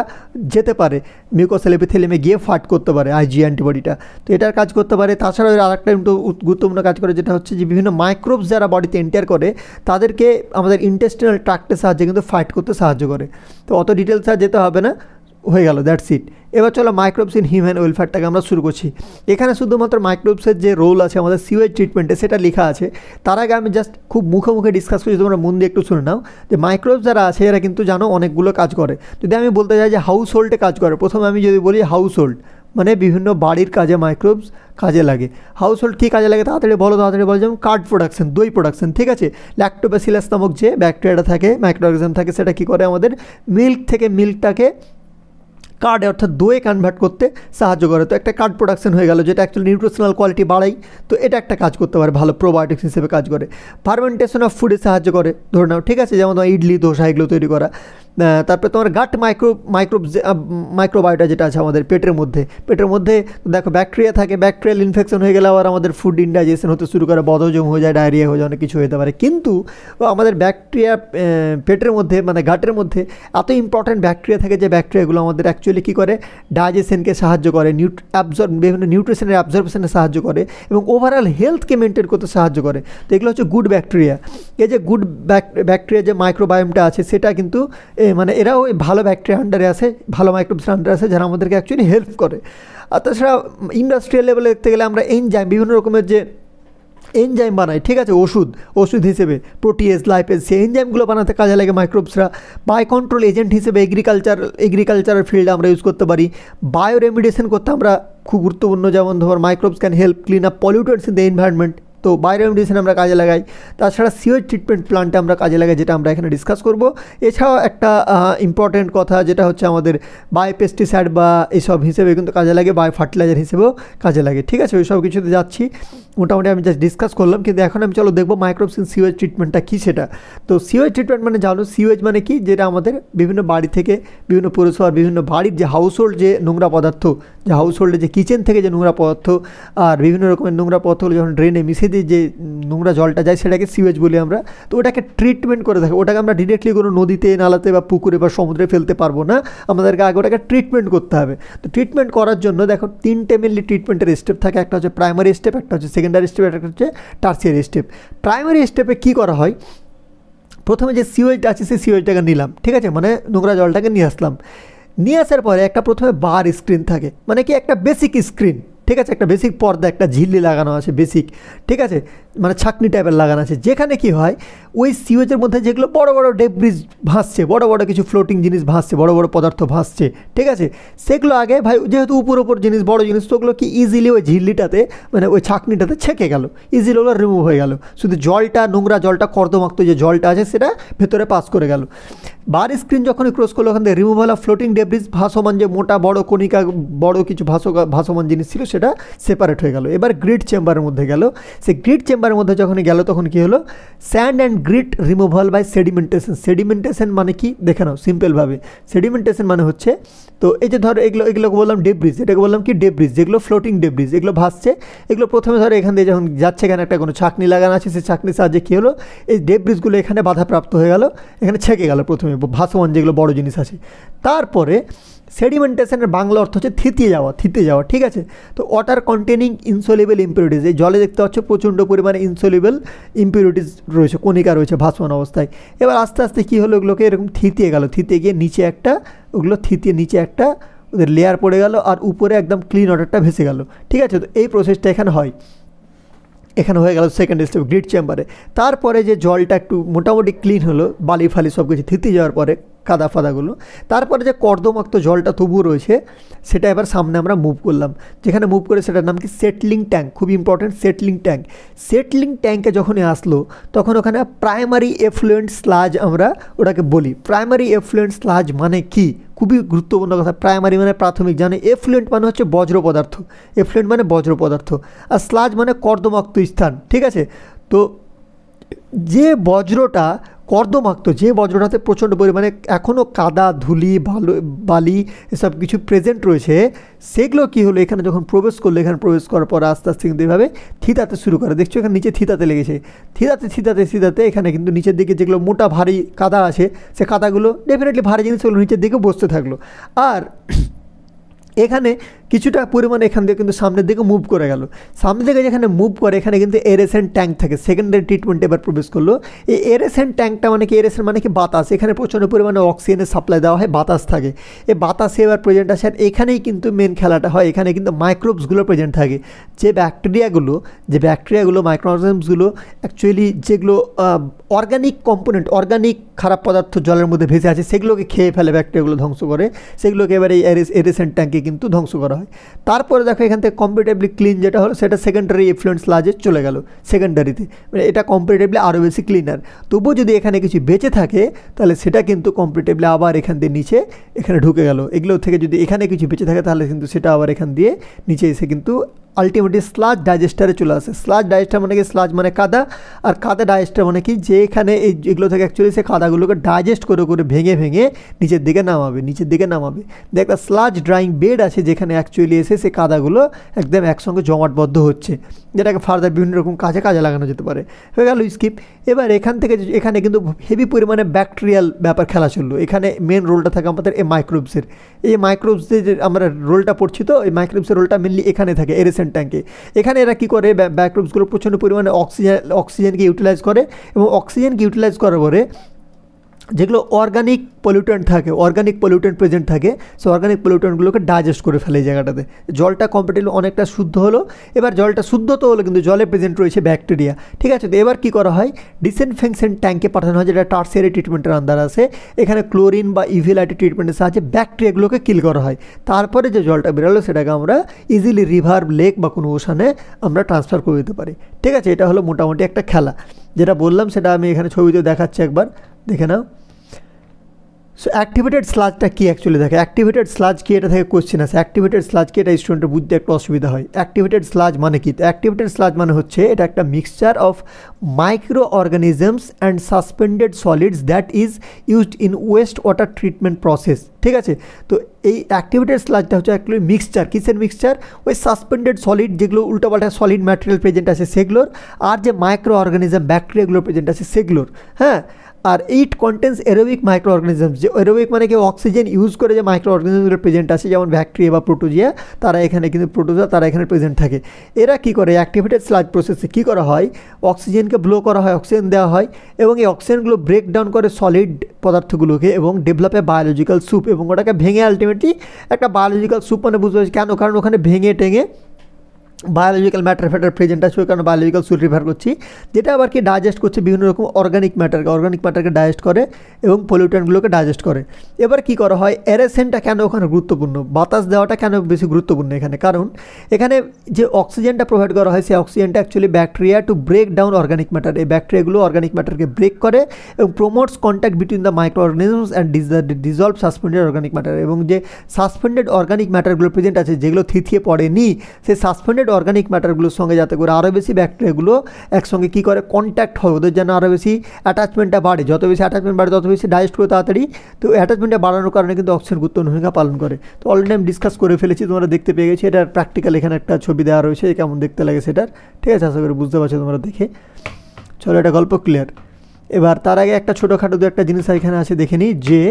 যেতে পারে মিউকোসাল এপিথেলিয়ামে, গিয়ে ফাট করতে পারে IgA অ্যান্টিবডিটা। তো এটার কাজ করতে পারে। তাছাড়াও এরা আরেকটা গুরুত্বপূর্ণ কাজ করে, যেটা হচ্ছে যে বিভিন্ন মাইক্রোবস যারা বডিতে এন্টার করে তাদেরকে আমাদের ইন্টেস্টিনাল ট্র্যাক্টের সাহায্যে কিন্তু ফাইট করতে সাহায্য করে। তো অত ডিটেলস আর যেতে হবে না, হয়ে গেল, দ্যাটস ইট। এবার চলো মাইক্রোবস ইন হিউম্যান ওয়েলফেয়ারটাকে আমরা শুরু করছি। এখানে শুধুমাত্র মাইক্রোবসের যে রোল আছে আমাদের সিওয়েজ ট্রিটমেন্টে সেটা লেখা আছে। তার আগে আমি জাস্ট খুব মুখে ডিসকাস করছি, তোমরা মন দিয়ে একটু শুনে নাও। যে মাইক্রোবস যারা আছে এরা কিন্তু জানো অনেকগুলো কাজ করে। যদি আমি বলতে চাই যে হাউস হোল্ডে কাজ করে, প্রথমে আমি যদি বলি হাউস হোল্ড মানে বিভিন্ন বাড়ির কাজে মাইক্রোবস কাজে লাগে। হাউস হোল্ড কী কাজে লাগে তাড়াতাড়ি বলো, যেমন কার্ড প্রোডাকশন, দই প্রোডাকশন। ঠিক আছে, ল্যাক্টোব্যাসিলাস নামক যে ব্যাকটেরিয়াটা থাকে, মাইক্রো অর্গানিজম থাকে, সেটা কী করে আমাদের মিল্কটাকে কার্ডে অর্থাৎ দইয়ে কনভার্ট করতে সাহায্য করে। তো একটা কার্ড প্রোডাকশন হয়ে গেল, যেটা অ্যাকচুয়ালি নিউট্রিশনাল কোয়ালিটি বাড়ায়। তো এটা একটা কাজ করতে পারে, ভালো প্রোবায়োটিক্স হিসেবে কাজ করে। ফার্মেন্টেশন অফ ফুডে সাহায্য করে, ধরে নাও। ঠিক আছে, যেমন ইডলি, ধোসা এগুলো তৈরি করা। তারপরে তোমার গাট মাইক্রোবায়োটা যেটা আছে আমাদের পেটের মধ্যে দেখো ব্যাকটেরিয়া থাকে, ব্যাকটেরিয়াল ইনফেকশন হয়ে গেলে আবার আমাদের ফুড ইনডাইজেশন হতে শুরু করে, বদহজম হয়ে যায়, ডায়রিয়া হয়ে যায়, অনেক কিছু হতে পারে। কিন্তু আমাদের ব্যাকটেরিয়া পেটের মধ্যে মানে গাটের মধ্যে এত ইম্পর্ট্যান্ট ব্যাকটেরিয়া থাকে যে ব্যাকটেরিয়াগুলো আমাদের অ্যাকচুয়ালি কী করে, ডাইজেশনকে সাহায্য করে, বিভিন্ন নিউট্রিশনের অ্যাবজর্পশনে সাহায্য করে এবং ওভারঅল হেলথকে মেনটেন করতে সাহায্য করে। তো এগুলো হচ্ছে গুড ব্যাকটেরিয়া। এই যে গুড ব্যাকটেরিয়া যে মাইক্রোবায়োমটা আছে সেটা কিন্তু মানে এরাও ভালো ব্যাকটেরিয়া আন্ডারে আছে, ভালো মাইক্রোবস আন্ডারে আছে, যারা আমাদেরকে অ্যাকচুয়ালি হেল্প করে। আর তাছাড়া ইন্ডাস্ট্রিয়াল লেভেলে দেখতে গেলে আমরা এনজাইম, বিভিন্ন রকমের যে এনজাইম বানাই, ঠিক আছে, ওষুধ হিসেবে প্রোটিয়েজ, লাইপেজ, সেই এনজাইমগুলো বানাতে কাজে লাগে মাইক্রোবসরা। বাই কন্ট্রোল এজেন্ট হিসেবে এগ্রিকালচারের ফিল্ডে আমরা ইউজ করতে পারি। বায়ো রেমিডিয়েশন করতে আমরা খুব গুরুত্বপূর্ণ, যেমন ধর microbes can help clean up pollutants in the environment, তো বায়ো রেমিডিয়েশন আমরা কাজে লাগাই। তাছাড়া সিওয়েজ ট্রিটমেন্ট প্ল্যান্টে আমরা কাজে লাগাই, যেটা আমরা এখানে ডিসকাস করব। এছাড়াও একটা ইম্পর্টেন্ট কথা যেটা হচ্ছে আমাদের বায়োপেস্টিসাইড বা এইসব হিসেবে কিন্তু কাজে লাগে, বায়ো ফার্টিলাইজার হিসেবেও কাজে লাগে, ঠিক আছে। ওই সব কিছুতে যাচ্ছি, মোটামুটি আমি জাস্ট ডিসকাস করলাম। কিন্তু এখন আমি চলো দেখবো মাইক্রোবস ইন সিওয়েজ ট্রিটমেন্টটা কী সেটা। তো সিওয়েজ ট্রিটমেন্ট মানে জানো, সিওয়েজ মানে কি, যেটা আমাদের বিভিন্ন বাড়ি থেকে, বিভিন্ন পৌরসভার বিভিন্ন বাড়ির যে হাউসহোল্ড যে নোংরা পদার্থ, যে হাউসহোল্ডে যে কিচেন থেকে যে নোংরা পদার্থ আর বিভিন্ন রকমের নোংরা পদার্থগুলো যখন ড্রেনে মিশিয়ে দিয়ে যে নোংরা জলটা যায় সেটাকে সিওয়েজ বলি আমরা। তো ওটাকে ট্রিটমেন্ট করে থাকে, ওটাকে আমরা ডিরেক্টলি কোনো নদীতে, নালাতে বা পুকুরে বা সমুদ্রে ফেলতে পারবো না, আমাদেরকে আগে ওটাকে ট্রিটমেন্ট করতে হবে। তো ট্রিটমেন্ট করার জন্য দেখো 3টে মেনলি ট্রিটমেন্টের স্টেপ থাকে, একটা হচ্ছে প্রাইমারি স্টেপ, একটা হচ্ছে সেকেন্ডারি স্টেপ, একটা হচ্ছে টার্সিয়ারি স্টেপ। প্রাইমারি স্টেপে কী করা হয়, প্রথমে যে সিওয়েজটা আছে সেই সিওয়েজটাকে নিলাম, ঠিক আছে, মানে নোংরা জলটাকে নিয়ে আসলাম। নিয়ে আসার পরে একটা প্রথমে বার স্ক্রিন থাকে, মানে কি একটা বেসিক স্ক্রিন, ঠিক আছে, একটা বেসিক পর্দা, একটা ঝিল্লি লাগানো আছে বেসিক, ঠিক আছে, মানে ছাকনি টাইপের লাগানো আছে, যেখানে কি হয় ওই সিওয়েজের মধ্যে যেগুলো বড় বড় ডেব্রিজ ভাসছে, বড় বড় কিছু ফ্লোটিং জিনিস ভাসছে, বড় বড় পদার্থ ভাসছে, ঠিক আছে, সেগুলো আগে ভাই যেহেতু উপর জিনিস, বড় জিনিস, তো ওগুলো কি ইজিলি ওই ঝিল্লিটাতে, মানে ওই ছাকনিটাতে ছেঁকে গেল, ইজিলি ওগুলো রিমুভ হয়ে গেল। শুধু জলটা, নোংরা জলটা, কর্দমাক্ত যে জলটা আছে সেটা ভেতরে পাস করে গেল। বার স্ক্রিন যখনই ক্রস করলো, ওখান থেকে রিমুভ হলো ফ্লোটিং ডেব্রিজ, ভাসমান যে মোটা বড় কণিকা, বড় কিছু ভাসমান জিনিস ছিল সেটা সেপারেট হয়ে গেল। এবার গ্রিড চেম্বারের মধ্যে গেল, সেই গ্রিড চেম্বারের মধ্যে যখনই গেল তখন কী হলো, sand and grit removal by sedimentation. Sedimentation মানে কি দেখে নাও সিম্পলভাবে, সেডিমেন্টেশন মানে হচ্ছে, তো এই যে ধরো এগুলোকে বললাম ডেব্রিজ, এটাকে বললাম কি ডেব্রিজ, যেগুলো ফ্লোটিং ডেব্রিজ, এগুলো ভাসছে, এগুলো প্রথমে ধরো এখান দিয়ে যখন যাচ্ছে, এখানে একটা কোনো ছাকনি লাগানো আছে, সেই ছাকনির সাহায্যে কী হলো, এই ডেব্রিজগুলো এখানে বাধাপ্রাপ্ত হয়ে গেল, এখানে ছেঁকে গেল প্রথমে ভাসমান যেগুলো বড় জিনিস আছে। তারপরে সেডিমেন্টেশনের বাংলা অর্থ হচ্ছে থিতিয়ে যাওয়া, ঠিক আছে। তো ওয়াটার কন্টেনিং ইনসলিবল ইম্পিউরিটিস, এই জলে দেখতে পাচ্ছ প্রচণ্ড পরিমাণে ইনসলিবল ইম্পিউরিটিস রয়েছে, কণিকা রয়েছে ভাসমান অবস্থায়। এবার আস্তে আস্তে কী হলো, ওগুলোকে এরকম থিতিয়ে গেল, থিতিয়ে গিয়ে নিচে একটা, ওগুলো থিতিয়ে নিচে একটা ওদের লেয়ার পড়ে গেল, আর উপরে একদম ক্লিন ওয়াটারটা ভেসে গেল, ঠিক আছে। তো এই প্রসেসটা এখানে হয়, এখানে হয়ে গেল সেকেন্ড স্টেপ গ্রিড চেম্বারে। তারপরে যে জলটা একটু মোটামুটি ক্লিন হলো, বালি ফালি সব কিছু থিতি যাওয়ার পরে, কাদা ফাদাগুলো, তারপরে যে কর্দমাক্ত জলটা তবুও রয়েছে সেটা এবার সামনে আমরা মুভ করলাম, যেখানে মুভ করে সেটার নাম কি সেটলিং ট্যাঙ্ক, খুব ইম্পর্টেন্ট সেটলিং ট্যাঙ্ক। সেটলিং ট্যাঙ্কে যখনই আসলো তখন ওখানে প্রাইমারি এফ্লুয়েন্ট স্লাজ আমরা ওটাকে বলি। প্রাইমারি এফ্লুয়েন্ট স্লাজ মানে কি, খুবই গুরুত্বপূর্ণ কথা। প্রাইমারি মানে প্রাথমিক, জানে এফ্লুয়েন্ট মানে হচ্ছে বজ্র পদার্থ, এফ্লুয়েন্ট মানে বজ্র পদার্থ, আর স্লাজ মানে কর্দমাক্ত স্থান, ঠিক আছে। তো যে বজ্রটা কর্দমাক্ত, যে বজ্রটাতে প্রচণ্ড পরিমাণে এখনও কাদা, ধুলি, বালি এসব কিছু প্রেজেন্ট রয়েছে, সেগুলো কী হলো, এখানে যখন প্রবেশ করলো, এখানে প্রবেশ করার পর আস্তে আস্তে কিন্তু এভাবে থিতাতে শুরু করে, দেখছো এখানে নিচে থিতাতে লেগেছে, থিতাতে এখানে কিন্তু নিচের দিকে যেগুলো মোটা ভারী কাদা আছে, সে কাদাগুলো ডেফিনেটলি ভারী জিনিসগুলো নিচের দিকে বসতে থাকলো। আর এখানে কিছুটা পরিমাণে এখান থেকে কিন্তু সামনের দিকে মুভ করে গেল, সামনের দিকে যেখানে মুভ করে এখানে কিন্তু এরেশন ট্যাঙ্ক থাকে, সেকেন্ডারি ট্রিটমেন্ট এবার প্রবেশ করলো। এই এরেশন ট্যাঙ্কটা মানে কি, এরেশন মানে কি বাতাস, এখানে প্রচণ্ড পরিমাণে অক্সিজেনের সাপ্লাই দেওয়া হয়, বাতাস থাকে, এই বাতাসে এবার প্রেজেন্ট আছে। আর এখানেই কিন্তু মেন খেলাটা হয়, এখানে কিন্তু মাইক্রোবসগুলো প্রেজেন্ট থাকে, যে ব্যাকটেরিয়াগুলো মাইক্রোঅর্গানিজমসগুলো অ্যাকচুয়ালি যেগুলো অর্গানিক কম্পোনেন্ট, অর্গানিক খারাপ পদার্থ জলের মধ্যে ভেসে আছে, সেগুলোকে খেয়ে ফেলে, ব্যাকটেরিয়াগুলো ধ্বংস করে, সেগুলোকে এবার এই এরেশন ট্যাঙ্কে কিন্তু ধ্বংস করা হয়। তারপরে দেখো এখান থেকে কম্পারেটিভলি ক্লিন যেটা হলো সেটা সেকেন্ডারি এফ্লুয়েন্ট স্লাজে চলে গেল, সেকেন্ডারিতে, মানে এটা কম্পারেটিভলি আরও বেশি ক্লিনার। তবুও যদি এখানে কিছু বেঁচে থাকে তাহলে সেটা কিন্তু কম্পারেটিভলি আবার এখান দিয়ে নিচে এখানে ঢুকে গেল। এগুলো থেকে যদি এখানে কিছু বেঁচে থাকে তাহলে কিন্তু সেটা আবার এখান দিয়ে নিচে এসে কিন্তু আলটিমেটলি স্লাজ ডাইজেস্টারে চলে আসে। স্লাজ ডাইজেস্টার মানে কি, স্লাজ মানে কাদা, আর কাদা ডাইজেস্টার মানে কি, যেখানে এগুলো থেকে অ্যাকচুয়ালি সে কাদাগুলোকে ডাইজেস্ট করে করে ভেঙে ভেঙে নিচের দিকে নামাবে। একটা স্লাজ ড্রাইং বেড আছে যেখানে অ্যাকচুয়ালি এসে সে কাদাগুলো একদম একসঙ্গে জমাটবদ্ধ হচ্ছে, যেটাকে ফার্দার বিভিন্ন রকম কাজে লাগানো যেতে পারে। হয়ে গেল স্কিপ। এবার এখানে কিন্তু হেভি পরিমাণে ব্যাকটেরিয়াল ব্যাপার খেলা চললো। এখানে মেন রোলটা থাকে আমাদের এই মাইক্রোবসের। এই মাইক্রোবসে যে আমরা রোলটা পড়ছি, তো এই মাইক্রোবসের রোলটা মেনলি এখানে থাকে এরেশন ট্যাঙ্কে। এখানে এরা কী করে, মাইক্রোবসগুলো প্রচণ্ড পরিমাণে অক্সিজেনকে ইউটিলাইজ করে, এবং অক্সিজেনকে ইউটিলাইজ করার পরে যেগুলো অর্গানিক পলিউটেন্ট প্রেজেন্ট থাকে, সো অর্গানিক পলিউটেন্টগুলোকে ডাইজেস্ট করে ফেলে এই জায়গাটাতে। জলটা কম্পারেটিভলি অনেকটা শুদ্ধ হলো। এবার জলটা শুদ্ধ তো হলো, কিন্তু জলে প্রেজেন্ট রয়েছে ব্যাকটেরিয়া, ঠিক আছে। তো এবার কী করা হয়, ডিসইনফেকশন ট্যাঙ্কে পাঠানো হয়, যেটা টার্সিয়ারি ট্রিটমেন্টের আন্ডার আছে। এখানে ক্লোরিন বা ইভিলাইটেড ট্রিটমেন্টের সাহায্যে ব্যাকটেরিয়াগুলোকে কিল করা হয়। তারপরে যে জলটা বেরোলো সেটাকে আমরা ইজিলি রিভার, লেক বা কোনো ওশানে আমরা ট্রান্সফার করে দিতে পারি, ঠিক আছে। এটা হলো মোটামুটি একটা খেলা, যেটা বললাম সেটা আমি এখানে ছবিতে দেখাচ্ছি, একবার দেখে নাও। সো অ্যাক্টিভেটেড স্লাজটা কি অ্যাকচুয়ালি দেখে, অ্যাক্টিভেটেড স্লাজ কি, এটা থেকে কোশ্চেন আছে। অ্যাক্টিভেটেড স্লাজ কি, এটা স্টুডেন্টের বুঝতে একটু অসুবিধা হয়। অ্যাক্টিভেটেড স্লাজ মানে কি, অ্যাক্টিভেটেড স্লাজ মানে হচ্ছে এটা একটা mixture of micro organisms and suspended solids that is used in West water treatment process, ঠিক আছে। তো এই অ্যাক্টিভেটেড স্লাজটা হচ্ছে অ্যাকচুয়ালি মিক্সচার, কিসের মিক্সচার, ওই সাসপেন্ডেড সলিড যেগুলো উল্টাপাল্টা সলিড ম্যাটেরিয়াল প্রেজেন্ট আছে সেগুলোর, আর যে মাইক্রো অর্গানিজম ব্যাকটেরিয়াগুলো প্রেজেন্ট আছে সেগুলোর, হ্যাঁ। আর it contains aerobic micro organisms, যে এরোবিক মানে কি অক্সিজেন ইউজ করে যে মাইক্রো অর্গানিজমগুলো প্রেজেন্ট আছে, যেমন ব্যাকটেরিয়া বা প্রোটোজিয়া, তারা এখানে কিন্তু তারা এখানে প্রেজেন্ট থাকে। এরা কী করে, অ্যাক্টিভেটেড স্লাজ প্রসেসে কী করা হয়, অক্সিজেনকে ব্লো করা হয়, অক্সিজেন দেওয়া হয়, এবং এই অক্সিজেনগুলো ব্রেক ডাউন করে সলিড পদার্থগুলোকে এবং ডেভেলপে বায়োলজিক্যাল স্যুপ, এবং ওটাকে ভেঙে আলটিমেটলি একটা বায়োলজিক্যাল স্যুপ মানে বুঝতে পারছি কেন, কারণ ওখানে ভেঙে টেঙে বায়োলজিক্যাল ম্যাটার প্রেজেন্ট আছে, ওই কারণে বায়োলজিক্যাল সুট রিফার করছি, যেটা আবার কি ডাইজেস্ট করছে বিভিন্ন রকম অর্গানিক ম্যাটারকে ডাইজেস্ট করে এবং পলিউটেন্টগুলোকে ডাইজেস্ট করে। এবার কি করা হয়, এরেশনটা কেন ওখানে গুরুত্বপূর্ণ, বাতাস দেওয়াটা কেন বেশি গুরুত্বপূর্ণ এখানে, কারণ এখানে যে অক্সিজেনটা প্রোভাইড করা হয় সেই অক্সিজেনটা actually bacteria to break down organic matter, এই ব্যাকটেরিয়াগুলো অর্গানিক ম্যাটারকে ব্রেক করে এবং promotes contact between the microorganisms and dissolved suspended organic matter, এবং যে সাসপেন্ডেড অর্গানিক ম্যাটারগুলো প্রেজেন্ট আছে যেগুলো থিতিয়ে পড়েনি, সেই সাসপেন্ডেড অর্গানিক ম্যাটারগুলোর সঙ্গে যাতে করে আরও বেশি ব্যাকটেরিয়াগুলো একসঙ্গে কী করে কন্ট্যাক্ট হয়, ওদের যেন আরও বেশি অ্যাটাচমেন্টটা বাড়ে, যত বেশি অ্যাটাচমেন্ট বাড়ে তত বেশি ডাইজেস্ট করে তাড়াতাড়ি। তো অ্যাটাচমেন্টটা বাড়ানোর কারণে কিন্তু অক্সিজেন গুরুত্বপূর্ণ ভূমিকা পালন করে। তো অলরেডি আমি ডিসকাস করে ফেলেছি, তোমরা দেখতে পেয়ে গেছি, এটার প্র্যাকটিক্যাল এখানে একটা ছবি দেওয়া রয়েছে, কেমন দেখতে লাগে সেটার, ঠিক আছে, আশা করি বুঝতে পারছো তোমরা দেখে। চলো, এটা গল্প ক্লিয়ার। এবার তার আগে একটা ছোটোখাটো দু একটা জিনিস এখানে আছে দেখে নিই, যে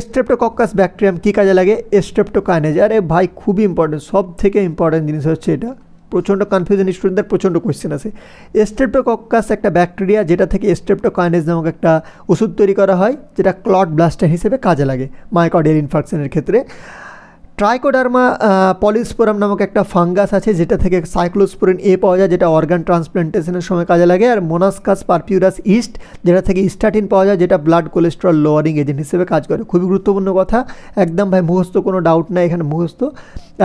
স্ট্রেপ্টোকক্কাস ব্যাকটেরিয়াম কী কাজে লাগে, স্ট্রেপ্টোকাইনেজ। আরে ভাই খুবই ইম্পর্টেন্ট, সব থেকে ইম্পর্টেন্ট জিনিস হচ্ছে এটা, প্রচণ্ড কনফিউশন স্টুডেন্টদের প্রচণ্ড কোয়েশ্চেন আছে। স্ট্রেপ্টোকক্কাস একটা ব্যাকটেরিয়া যেটা থেকে স্ট্রেপ্টোকাইনেজ নামক একটা ওষুধ তৈরি করা হয়, যেটা ক্লট ব্লাস্টার হিসেবে কাজে লাগে মায়োকার্ডিয়াল ইনফার্কশনের ক্ষেত্রে। ট্রাইকোডার্মা পলিস্পোরাম নামক একটা ফাঙ্গাস আছে যেটা থেকে সাইক্লোস্পোরিন এ পাওয়া যায়, যেটা অর্গান ট্রান্সপ্লান্টেশনের সময় কাজে লাগে। আর মোনাস্কাস পারপিউরাস ইস্ট, যেটা থেকে স্টাটিন পাওয়া যায়, যেটা ব্লাড কোলেস্ট্রল লোয়ারিং এজেন্ট হিসেবে কাজ করে। খুবই গুরুত্বপূর্ণ কথা, একদম ভাই মুখস্থ, কোনো ডাউট নাই এখানে মুখস্থ।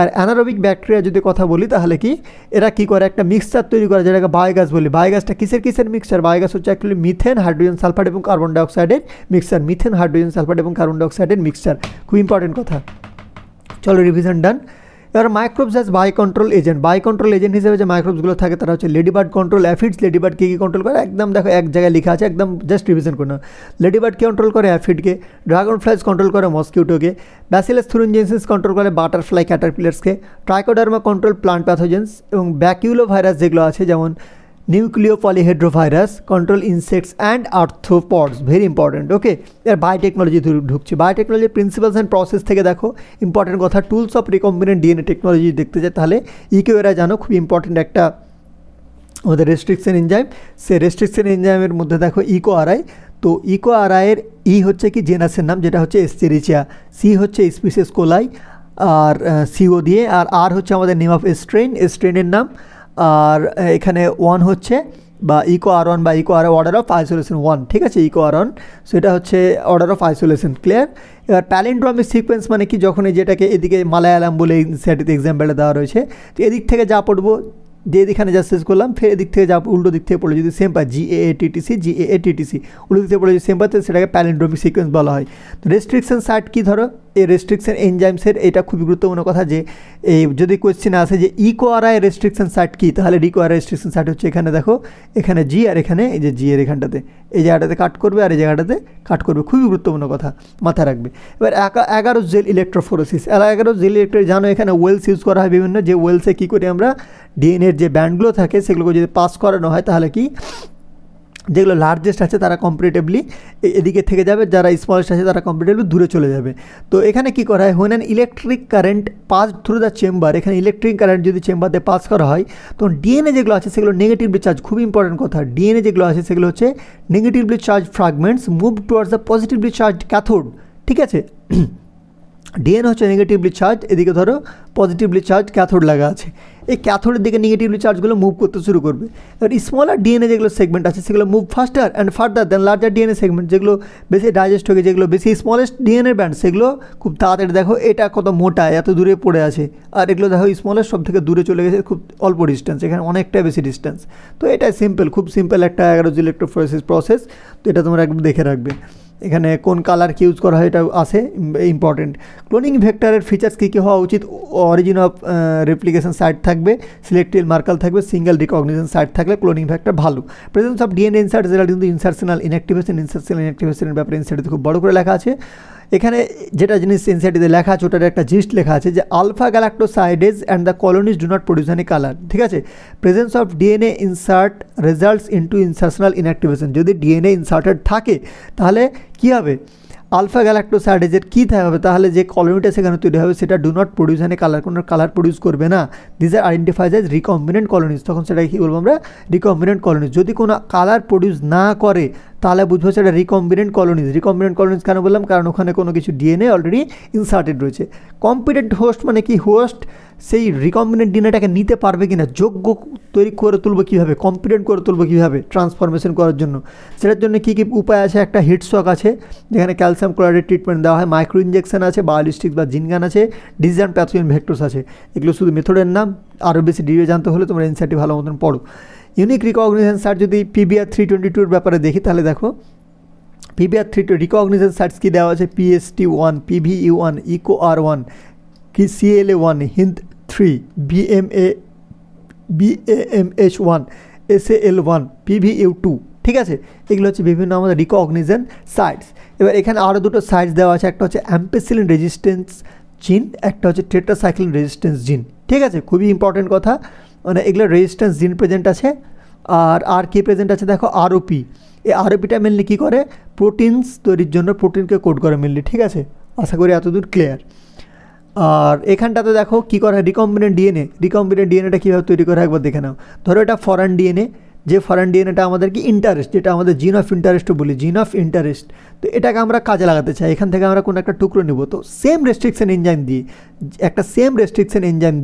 আর অ্যানারোবিক ব্যাকটেরিয়া যদি কথা বলি তাহলে কি, এরা কী করে, একটা মিক্সচার তৈরি করে যেটাকে বায়োগ্যাস বলি। বায়োগ্যাসটা কিসের মিক্সচার, বায়োগ্যাস হচ্ছে অ্যাকচুয়ালি মিথেন, হাইড্রোজেন সালফাইড এবং কার্বন ডাইঅক্সাইডের মিক্সচার, মিথেন, হাইড্রোজেন সালফাইড এবং কার্বন ডাইঅক্সাইডের মিক্সচার, খুব ইম্পর্টেন্ট কথা। চলো, রিভিশন ডান। এবার মাইক্রোবস অ্যাজ বায়োকন্ট্রোল এজেন্ট হিসেবে যে মাইক্রোবসগুলো থাকে তারা হচ্ছে লেডিবার্ড কন্ট্রোল অ্যাফিডস। লেডিবার্ড কী কন্ট্রোল করে, একদম দেখো এক জায়গায় লেখা আছে, একদম জাস্ট রিভিশন করে নাও। লেডিবার্ড কন্ট্রোল করে অ্যাফিডকে, ড্রাগন ফ্লাইজ কন্ট্রোল করে মসকিউটোকে, ব্যাসিলাস থুরিনজেন্সিস কন্ট্রোল করে বাটারফ্লাই ক্যাটারপিলার্সকে, ট্রাইকোডার্মা কন্ট্রোল প্লান্ট প্যাথোজেন্স, এবং ব্যাকিউলো ভাইরাস যেগুলো আছে যেমন nucleopolyhedrovirus control insects and arthropods, very important. Okay, এর বায়োটেকনোলজি ঢুকছে। বায়োটেকনোলজির প্রিন্সিপালস অ্যান্ড প্রসেস থেকে দেখো ইম্পর্টেন্ট কথা, tools of recombinant DNA technology দেখতে চাই তাহলে ইকিউ এরা জানো, খুবই ইম্পর্টেন্ট একটা আমাদের রেস্ট্রিকশন এনজাইম। সে রেস্ট্রিকশন এনজাইমের মধ্যে দেখো ইকোআরআই, তো ইকোআরআইয়ের ই হচ্ছে কি জেনাসের নাম, যেটা হচ্ছে এস্চেরিচিয়া, সি হচ্ছে স্পিসিস কোলাই আর সিও দিয়ে, আর আর হচ্ছে আমাদের নেম অফ স্ট্রেনের নাম, আর এখানে 1 হচ্ছে বা ইকোআর1 বা ইকোআর অর্ডার অফ আইসোলেশন 1, ঠিক আছে, ইকোআর1, সো এটা হচ্ছে অর্ডার অফ আইসোলেশন, ক্লিয়ার। এবার প্যালিন্ড্রোমিক সিকোয়েন্স মানে কি, যখন যেটাকে এদিকে মালায়ালাম বলে সেটিতে এক্সাম্পলটা দেওয়া রয়েছে, তো এদিক থেকে যা পড়বো, যে এখানে যা শেষ করলাম, ফের এদিক থেকে যা উল্টো দিক থেকে পড়লে যদি সেম পায়, GAATTC উল্টো দিক থেকে পড়লে যদি সেম পায়, সেটাকে প্যালিন্ড্রোমিক সিকোয়েন্স বলা হয়। তো রেস্ট্রিকশন সাইট কী, ধরো এই রেস্ট্রিকশন এনজাইমসের এটা খুবই গুরুত্বপূর্ণ কথা যে এই যদি কোয়েশ্চেন আসে যে ইকোআরআই রেস্ট্রিকশন সাইট কী, তাহলে রিকোয়ার রেস্ট্রিকশন সাইট হচ্ছে এখানে দেখো, এখানে জি আর এখানে এই যে জি এর এখানটাতে এই জায়গাটাতে কাট করবে আর এই জায়গাটাতে কাট করবে, খুবই গুরুত্বপূর্ণ কথা মাথায় রাখবে। এবার 11 জেল ইলেকট্রোফোরেসিস, 11 জেল ইলেকট্রো জানো এখানে ওয়েলস ইউজ করা হয় বিভিন্ন, যে ওয়েলসে কী করি আমরা ডিএনএর যে ব্যান্ডগুলো থাকে সেগুলোকে যদি পাস করানো হয় তাহলে কি যেগুলো লার্জেস্ট আছে তারা কম্পারেটিভলি এদিকে থেকে যাবে, যারা স্মলেস্ট আছে তারা কম্পারেটিভলি দূরে চলে যাবে। তো এখানে কি করা হয়, when an electric current pass through the chamber, এখানে ইলেকট্রিক কারেন্ট যদি চেম্বারতে পাস করা হয় তখন ডিএনএ যেগুলো আছে সেগুলো নেগেটিভলি চার্জ, খুবই ইম্পর্টেন্ট কথা, ডিএনএ যেগুলো আছে সেগুলো হচ্ছে negatively charge fragments move towards the positively charge cathode. ঠিক আছে, ডিএনএ হচ্ছে নেগেটিভলি চার্জ, এদিকে ধরো পজিটিভলি চার্জ ক্যাথোড লাগা আছে, এই ক্যাথোডের দিকে নেগেটিভলি চার্জগুলো মুভ করতে শুরু করবে। এবার স্মলার ডিএনএ যেগুলো সেগমেন্ট আছে সেগুলো move faster and farther than larger DNA segment, যেগুলো বেশি ডাইজেস্ট হয়ে যেগুলো বেশি স্মলেস্ট ডিএনএ ব্যান্ড সেগুলো খুব তাড়াতাড়ি, দেখো এটা কত মোটা এত দূরে পড়ে আছে, আর এগুলো দেখো স্মলেস্ট সব থেকে দূরে চলে গেছে খুব অল্প ডিস্টেন্স, এখানে অনেকটা বেশি ডিস্টেন্স। তো এটা সিম্পল, খুব সিম্পল একটা 11 ইলেকট্রোফোরেসিস প্রসেস, তো এটা তোমরা একদম দেখে রাখবে। এখানে কোন কালার কি ইউজ করা হয় এটা আসে ইম্পর্টেন্ট। ক্লোনিং ভেক্টরের ফিচার্স কী কী হওয়া উচিত, অরিজিন অফ রেপ্লিকেশন সাইট থাকবে, সিলেক্টিভ মার্কাল থাকবে, সিঙ্গেল রিকগনিশন সাইট থাকলে ক্লোনিং ভেক্টর ভালো। প্রেজেন্স অফ ডিএনএ ইনসার্ট, যেটা কিন্তু ইনসার্শনাল ইনঅ্যাক্টিভেশনের ব্যাপারে ইনসার্টিতে খুব বড় করে লেখা আছে। এখানে যেটা জিনিস ইনসার্টিতে লেখা আছে ওটার একটা জিস্ট লেখা আছে যে alpha galactosidase and the colonies do not produce any colour. ঠিক আছে, presence of DNA insert results into insertional inactivation, যদি ডিএনএ ইনসার্টেড থাকে তাহলে কী হবে, আলফা গ্যালাক্টোসাইডেজের কী হবে, তাহলে যে কলোনিটা সেখানে তৈরি হবে সেটা do not produce any colour, কোনো কালার প্রডিউস করবে না। This are identifies as recombinant colonies, তখন সেটাকে কী বলবো আমরা, রিকম্বিনেন্ট কলোনিজ। যদি কোনো কালার প্রডিউস না করে তাহলে বুঝবো সেটা রিকম্বিনেন্ট কলোনিজ। রিকম্বিনেন্ট কলোনিজ কেন বললাম, কারণ ওখানে কোনো কিছু ডিএনএ অলরেডি ইনসার্টেড রয়েছে। কম্পিটেন্ট হোস্ট মানে কি, হোস্ট সেই রিকম্বিনেন্ট ডিএনএটাকে নিতে পারবে কিনা, যোগ্য তৈরি করে তুলবো কীভাবে, কম্পিটেন্ট করে তুলবো কীভাবে ট্রান্সফরমেশন করার জন্য, সেটার জন্য কী কী উপায় আছে, একটা হিট শক আছে যেখানে ক্যালসিয়াম ক্লোরাইডের ট্রিটমেন্ট দেওয়া হয়, মাইক্রো ইঞ্জেকশন আছে, বায়োলিস্টিক বা জিনগান আছে, ডিজিজ অ্যান্ড প্যাথোজেন ভেক্টরস আছে। এগুলো শুধু মেথডের নাম, আরও বেশি ডিটেল জানতে হলে তোমরা এনসাইটি ভালো মতন পড়ো। ইউনিক রিকগনিশন সাইট যদি PBR 322 ব্যাপারে দেখি তাহলে দেখো PBR 3 রিকগনিশন সাইটস কী দেওয়া আছে, PST1, PVE1, EcoR1, CLA1, HINT3, BAMH1, SAL1, PVU2। ঠিক আছে, এগুলো হচ্ছে বিভিন্ন আমাদের রিকগনিশন সাইটস। এবার এখানে আরও দুটো সাইটস দেওয়া আছে, একটা হচ্ছে অ্যাম্পেসিলিন রেজিস্ট্যান্স জিন, একটা হচ্ছে টেট্রাসাইক্লিন রেজিস্ট্যান্স জিন। ঠিক আছে, খুবই ইম্পর্টেন্ট কথা, মানে এগুলো রেজিস্ট্যান্স জিন প্রেজেন্ট আছে। আর কি প্রেজেন্ট আছে দেখো, আরওপি। এই আরওপিটা মেনলি কী করে, প্রোটিনস তৈরির জন্য প্রোটিনকে কোড করে মেনলি। ঠিক আছে, আশা করি এতদূর ক্লিয়ার। আর এখানটাতে দেখো কী করা হয়, রিকম্বিনেন্ট ডিএনএটা কীভাবে তৈরি করা হয় একবার দেখে নাও। ধরো এটা ফরেন ডিএনএ, যে ফরেন ডিএনএটা আমাদের কি ইন্টারেস্ট, যেটা আমাদের জিন অফ ইন্টারেস্টও বলি, জিন অফ ইন্টারেস্ট। তো এটাকে আমরা কাজে লাগাতে চাই, এখান থেকে আমরা কোনো একটা টুকরো নেব, তো সেম রেস্ট্রিকশন এনজাইম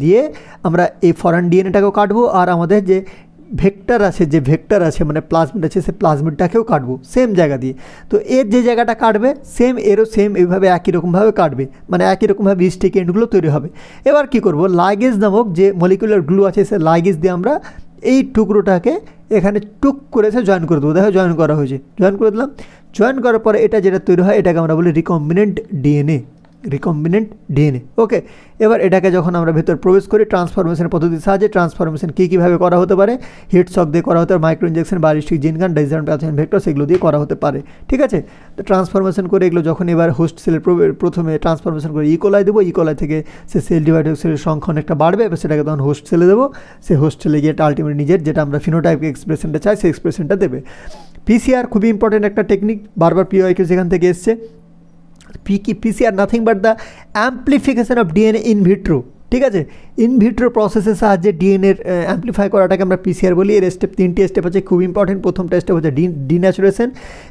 দিয়ে আমরা এই ফরেন ডিএনএটাকেও কাটবো, আর আমাদের যে ভেক্টর আছে মানে প্লাজমিড আছে, সে প্লাজমিডটাকেও কাটবো সেম জায়গা দিয়ে। তো এর যে জায়গাটা কাটবে এরও এইভাবে একই রকমভাবে কাটবে, মানে একই রকমভাবে স্টিক এন্ডগুলো তৈরি হবে। এবার কি করব, লাইগেজ নামক যে মলিকুলার গ্লু আছে সে লাইগেজ দিয়ে আমরা এই টুকরোটাকে এখানে টুক করে জয়েন করে দেবো। দেখো জয়েন করা হয়েছে, জয়েন করে দিলাম। জয়েন করার পরে এটা যেটা তৈরি হয় এটাকে আমরা বলি রিকম্বিনেন্ট ডিএনএ। ওকে, এবার এটাকে যখন আমরা ভেতর প্রবেশ করি ট্রান্সফরমেশন পদ্ধতির সাহায্যে, ট্রান্সফরমেশন কীভাবে করা হতে পারে, হিট শক দিয়ে করা হতে পারে, micro injection, biolistic gene gun, disease and pathogen vector, সেগুলো দিয়ে করা হতে পারে। ঠিক আছে, তো ট্রান্সফরমেশন করে এগুলো যখন এবার হোস্ট সেলের প্রথমে ট্রান্সফরমেশন করে ইকোলাই দেবো, ইকোলাই থেকে সে সেল ডিভাইডেড সেলের সংখ্যা অনেকটা বাড়বে, এবার সেটাকে তখন হোস্ট সেলে দেবো, সে হোস্ট সেলে গিয়ে আলটিমেট নিজের যেটা আমরা ফিনোটাইপ এক্সপ্রেশনটা চাই সেই এক্সপ্রেশনটা দেবে। পিসিআর খুবই ইম্পর্টেন্ট একটা টেকনিক, বারবার পিওআইকিউ সেখান থেকে এসছে। PCR nothing but the amplification of DNA in vitro. ঠিক আছে, ইনভিট্রো প্রসেসের সাহায্যে ডিএনএর অ্যাম্পলিফাই করাটাকে আমরা পিসিআর বলি। এর তিনটি স্টেপ আছে, খুব ইম্পর্টেন্ট। প্রথমটা স্টেপ হচ্ছে ডিন্যাচুরেশন,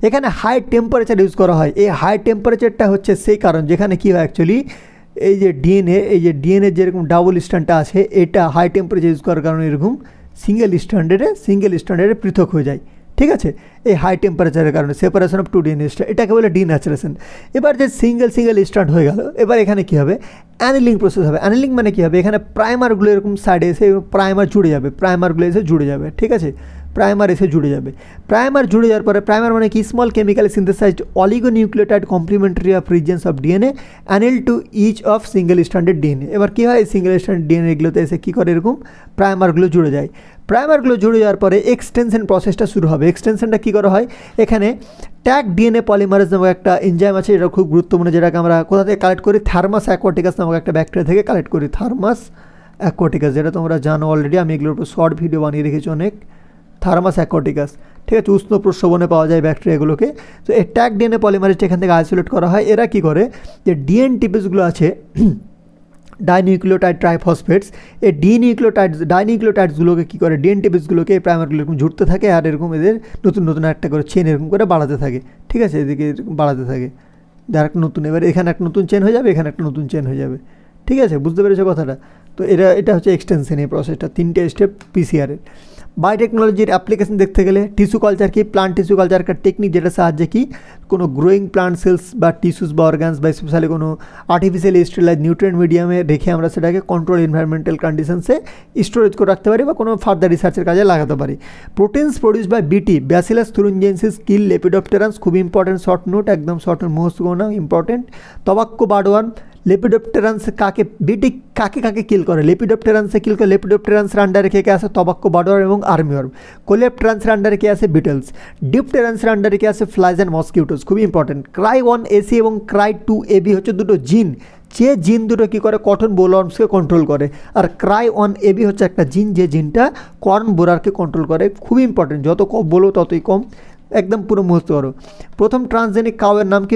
এখানে হাই টেম্পারেচার ইউজ করা হয়। এই হাই টেম্পারেচারটা হচ্ছে সেই কারণ যেখানে কী হয় অ্যাকচুয়ালি এই যে ডিএনএ যেরকম ডাবল স্ট্যান্ডটা আছে, এটা হাই টেম্পারেচার ইউজ করার কারণে এরকম সিঙ্গেল স্ট্যান্ডার্ডে পৃথক হয়ে যায়। ঠিক আছে, এই হাই টেম্পারেচারের কারণে separation of two DNA strand, এটাকে বলে ডিন্যাচুরেশন। এবার যে সিঙ্গেল স্ট্র্যান্ড হয়ে গেল, এবার এখানে কী হবে, অ্যানিলিং প্রসেস হবে। অ্যানিলিং মানে কী হবে, এখানে প্রাইমারগুলো এরকম সাইডে এসে প্রাইমারগুলো এসে জুড়ে যাবে। ঠিক আছে, প্রাইমার এসে জুড়ে যাবে। প্রাইমার জুড়ে যাওয়ার পরে, প্রাইমার মানে কি, small chemically synthesised oligonucleotide complementary of regions of DNA anneal to each of single standard DNA. এবার কী হয়, সিঙ্গেল স্ট্যান্ডার্ড ডিএনএ এগুলোতে এসে কী করে, এরকম প্রাইমারগুলো জুড়ে যায়। প্রাইমারগুলো জুড়ে যাওয়ার পরে এক্সটেনশন প্রসেসটা শুরু হবে। এক্সটেনশনটা কী করা হয়, এখানে ট্যাগ ডিএনএ পলিমারেজ নামক একটা এনজাইম আছে, এটা খুব গুরুত্বপূর্ণ, যেটাকে আমরা কোথা থেকে কালেক্ট করি, থার্মাস অ্যাকোয়াটিকাস নামক একটা ব্যাকটেরিয়া থেকে কালেক্ট করি, থার্মাস অ্যাকোয়াটিকাস, যেটা তোমরা জানো অলরেডি, আমি এগুলোর উপর শর্ট ভিডিও বানিয়ে রেখেছি অনেক। থার্মাস অ্যাকোয়াটিকাস, ঠিক আছে, উষ্ণ প্রস্রবণে পাওয়া যায় ব্যাকটেরিয়াগুলোকে। তো এই ট্যাগ ডিএনএ পলিমারেজটা এখান থেকে আইসোলেট করা হয়। এরা কী করে, যে ডিএনটিপিসগুলো আছে, ডাইনিউক্লিওটাইড ট্রাইফসফেটস, এই ডাইনিউক্লিওটাইডসগুলোকে কী করে, ডিএনটিপিসগুলোকে এই প্রাইমারগুলো এরকম জুড়তে থাকে, আর এরকম এদের নতুন নতুন একটা করে চেন এরকম করে বাড়াতে থাকে, ঠিক আছে, এদিকে বাড়াতে থাকে, যার একটা নতুন, এবার এখানে একটা নতুন চেন হয়ে যাবে, এখানে একটা নতুন চেন হয়ে যাবে, ঠিক আছে, বুঝতে পেরেছো কথাটা? তো এটা হচ্ছে এক্সটেনশন, এই প্রসেসটা 3টে স্টেপ পিসিআরের। বায়োটেকনোলজির অ্যাপ্লিকেশন দেখতে গেলে টিস্যু কালচার কি, প্লান্ট টিস্যু কালচার একটা টেকনিক, যেটা সাহায্যে কি কোনো গ্রোয়িং প্লান্ট সেলস বা টিস্যুস বা অর্গানস বা স্পেশালি কোনো আর্টিফিশিয়াল স্টেরিলাইজ নিউট্রিয়েন্ট মিডিয়ামে রেখে আমরা সেটাকে কন্ট্রোল এনভায়রনমেন্টাল কন্ডিশনসে স্টোরেজ করে রাখতে পারি বা কোনো ফার্দার রিসার্চের কাজে লাগাতে পারি। প্রোটিনস প্রডিউস বাই বিটি, ব্যাসিলাস থুরিনজেন্সিস কিল লেপিডোপ্টেরান্স, খুব ইম্পর্টেন্ট শর্ট নোট, একদম শর্ট নোট, মুখস্থ করে নাও, ইম্পর্টেন্ট। টবাক্কো বার্ডওয়ার্ম, লেপিডোপ্টেরান্স কাকে, বিটি কাকে কিল করে, লেপিডোপ্টেরান্সে কিল করে। লেপিডোপ্টেরান্সের আন্ডারে কে আছে, টবাক্কো বার্ডওয়ার্ম এবং আর্মিওয়ার্ম। কোলেপ্টেরান্সের আন্ডারে কে আছে, বিটলস। ডিপটেরান্সের আন্ডারে কে আছে, ফ্লাইজ অ্যান্ড মসকিউটোস, খুবই ইম্পর্টেন্ট। ক্রাই-1 AC এবং ক্রাই-2 AB হচ্ছে দুটো জিন, যে জিন দুটো কী করে, কটন বোলওয়ার্মসকে কন্ট্রোল করে। আর ক্রাই-1 AB হচ্ছে একটা জিন, যে জিনটা কর্ন বোরারকে কন্ট্রোল করে, খুবই ইম্পর্টেন্ট, যত কম বলো ততই কম, একদম পুরো মুহূর্ত করো। প্রথম ট্রান্সজেনিক কাউয়ের নাম কি,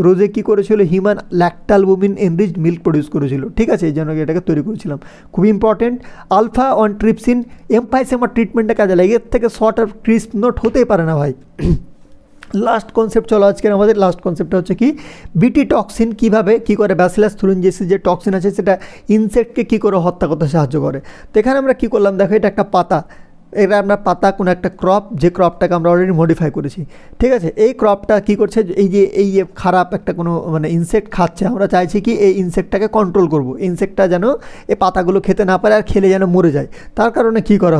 রোজি কী করেছিল, হিউম্যান ল্যাকটালবুমিন এনরিচড মিল্ক প্রডিউস করেছিল, ঠিক আছে, এই জন্য এটাকে তৈরি করেছিলাম, খুবই ইম্পর্টেন্ট। আলফা-1 ট্রিপসিন এমফাইসেমা ট্রিটমেন্টে কাজে লাগে, এর থেকে শর্ট আর ক্রিস্প নোট হতেই পারে না ভাই। লাস্ট কনসেপ্ট চলো আজকের আমাদের, লাস্ট কনসেপ্টটা হচ্ছে কি, বিটি টক্সিন কীভাবে কী করে, ব্যাসিলাস থুরিনজেন্সিস যে টক্সিন আছে সেটা ইনসেক্টকে কী করে হত্যা করতে সাহায্য করে। তো এখানে আমরা কী করলাম, দেখো এটা একটা পাতা, এটা আমরা পাতা কোনো একটা ক্রপ, যে ক্রপটাকে আমরা অলরেডি মডিফাই করেছি, ঠিক আছে। এই ক্রপটা কী করছে, এই যে খারাপ একটা কোনো মানে ইনসেক্ট খাচ্ছে, আমরা চাইছি কি এই ইনসেক্টটাকে কন্ট্রোল করব, ইনসেক্টটা যেন এই পাতাগুলো খেতে না পারে আর খেলে যেন মরে যায়। তার কারণে কী করা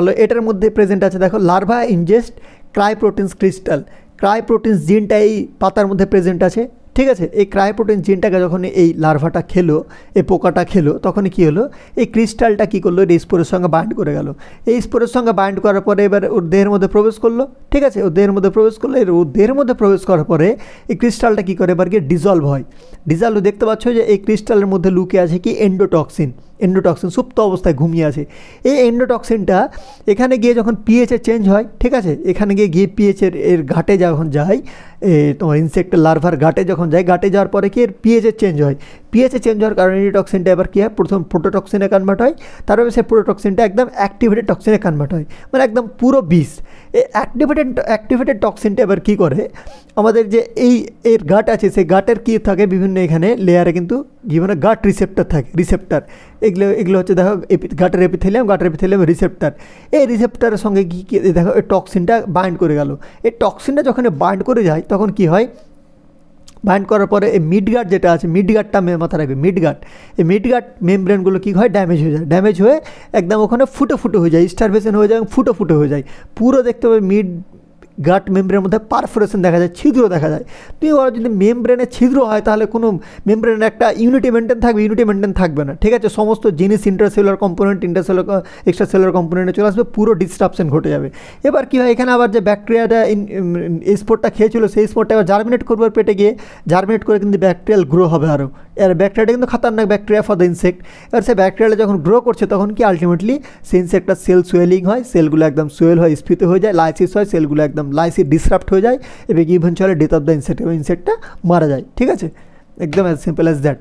হলো, এটার মধ্যে প্রেজেন্ট আছে, দেখো, লার্ভা ইনজেস্ট ক্রাইপ্রোটিনস ক্রিস্টাল, ক্রাইপ্রোটিনস জিনটা এই পাতার মধ্যে প্রেজেন্ট আছে, ঠিক আছে। এই ক্রাইপ্রোটিন জিনটাকে যখন এই লার্ভাটা খেলো, এই পোকাটা খেলো, তখন কী হলো, এই ক্রিস্টালটা কী করলো, এই স্পোরের সঙ্গে বাইন্ড করে গেল। এই স্পোরের সঙ্গে বাইন্ড করার পরে এবার ওর দেহের মধ্যে প্রবেশ করলো, ঠিক আছে, ওর দেহের মধ্যে প্রবেশ করলো। ওর দেহের মধ্যে প্রবেশ করার পরে এই ক্রিস্টালটা কী করে, এবার গিয়ে ডিজলভ হয়। ডিজলভ দেখতে পাচ্ছ যে এই ক্রিস্টালের মধ্যে লুকিয়ে আছে কি, এন্ডোটক্সিন, সুপ্ত অবস্থায় ঘুমিয়ে আছে। এই এন্ডোটক্সিনটা এখানে গিয়ে যখন পিএইচের চেঞ্জ হয়, ঠিক আছে, এখানে গিয়ে পিএইচের এর ঘাটে যখন যায়, তোমার ইনসেক্টের লার্ভার ঘাটে যখন যায়, ঘাটে যাওয়ার পরে কি এর পিএইচের চেঞ্জ হয়, পিএইচের চেঞ্জ হওয়ার কারণে এই টক্সিনটা এবার কী হয়, প্রথম প্রোটোটক্সিনে কনভার্ট হয়, তারপরে সেই প্রোটোটক্সিনটা একদম অ্যাক্টিভেটেড টক্সিনে কনভার্ট হয়, মানে একদম পুরো বিষ। এই অ্যাক্টিভেটেড টক্সিনটা এবার কী করে, আমাদের যে এর গাট আছে, সেই গাটের কী থাকে, বিভিন্ন এখানে লেয়ারে কিন্তু জীবনে গাট রিসেপ্টার থাকে, এগুলো হচ্ছে দেখো গাটের এপিথেলিয়াম রিসেপ্টার। এই রিসেপ্টারের সঙ্গে কী দেখো, এই টক্সিনটা বাইন্ড করে গেল। এই টক্সিনটা যখন বাইন্ড করে যায় তখন কি হয়, বাইন্ড করার পরে এই মিডগার্ড যেটা আছে, মিডগার্ডটা মাথা রাখবে, এই মিডগার্ড মেমব্রেনগুলো কী হয়, ড্যামেজ হয়ে একদম ওখানে ফুটো হয়ে যায়, স্টারভেশন হয়ে যায়, ফুটো হয়ে যায়, পুরো দেখতে পাবে গাট মেমব্রেনের মধ্যে পারফোরেশন দেখা যায়, ছিদ্র দেখা যায়। তুমি বলো যদি মেমব্রেনে ছিদ্র হয় তাহলে কোনো মেমব্রেনের একটা ইউনিটি মেনটেন থাকবে না, ঠিক আছে, সমস্ত জিনিস ইন্টারসেলুলার কম্পোনেন্ট এক্সট্রাসেলুলার কম্পোনেন্টে চলে আসবে, পুরো ডিসরাপশন ঘটে যাবে। এবার কী হয়, এখানে আবার যে ব্যাকটেরিয়াটা স্পোরটা খেয়েছিল, সেই স্পোরটা এবার জার্মিনেট করবে পেটে গিয়ে, জার্মিনেট করে কিন্তু ব্যাকটেরিয়াল গ্রো হবে আরও। এর ব্যাকটেরিয়াটা কিন্তু খাতারনাক ব্যাকটেরিয়া ফর দ্য ইনসেক্ট। এবার সেই ব্যাকটেরিয়াটা যখন গ্রো করছে তখন কি আলটিমেটলি সেই ইনসেক্টটা সেল সোয়েলিং হয়, সেলগুলো একদম সোয়েল হয়, স্ফীত হয়ে যায়, লাইসিস হয়, সেলগুলো একদম লাইসিস ডিসরাপ্ট হয়ে যায়, এবং eventually death of the insect, এবং ইনসেক্টটা মারা যায়, ঠিক আছে, একদম অ্যাজ সিম্পল অ্যাজ দ্যাট।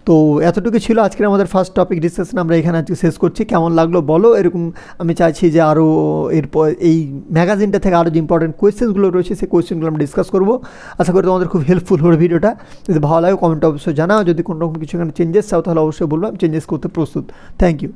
তো এতটুকু ছিল আজকের আমাদের ফার্স্ট টপিক ডিসকাশন, আমরা এখানে আজকে শেষ করছি। কেমন লাগলো বলো, এরকম আমি চাইছি যে আরও এরপর এই ম্যাগাজিনটা থেকে আরও যে ইম্পর্টেন্ট কোয়েশ্চেনগুলো রয়েছে সেই কোয়েশ্চেনগুলো আমরা ডিসকাস করবো। আশা করি তোমাদের খুব হেল্পফুল হবে ভিডিওটা। যদি ভালো লাগে কমেন্টে অবশ্যই জানাও, যদি কোনো রকম কিছু এখানে চেঞ্জেস চাও তাহলে অবশ্যই বলবো, আমি চেঞ্জেস করতে প্রস্তুত। Thank you.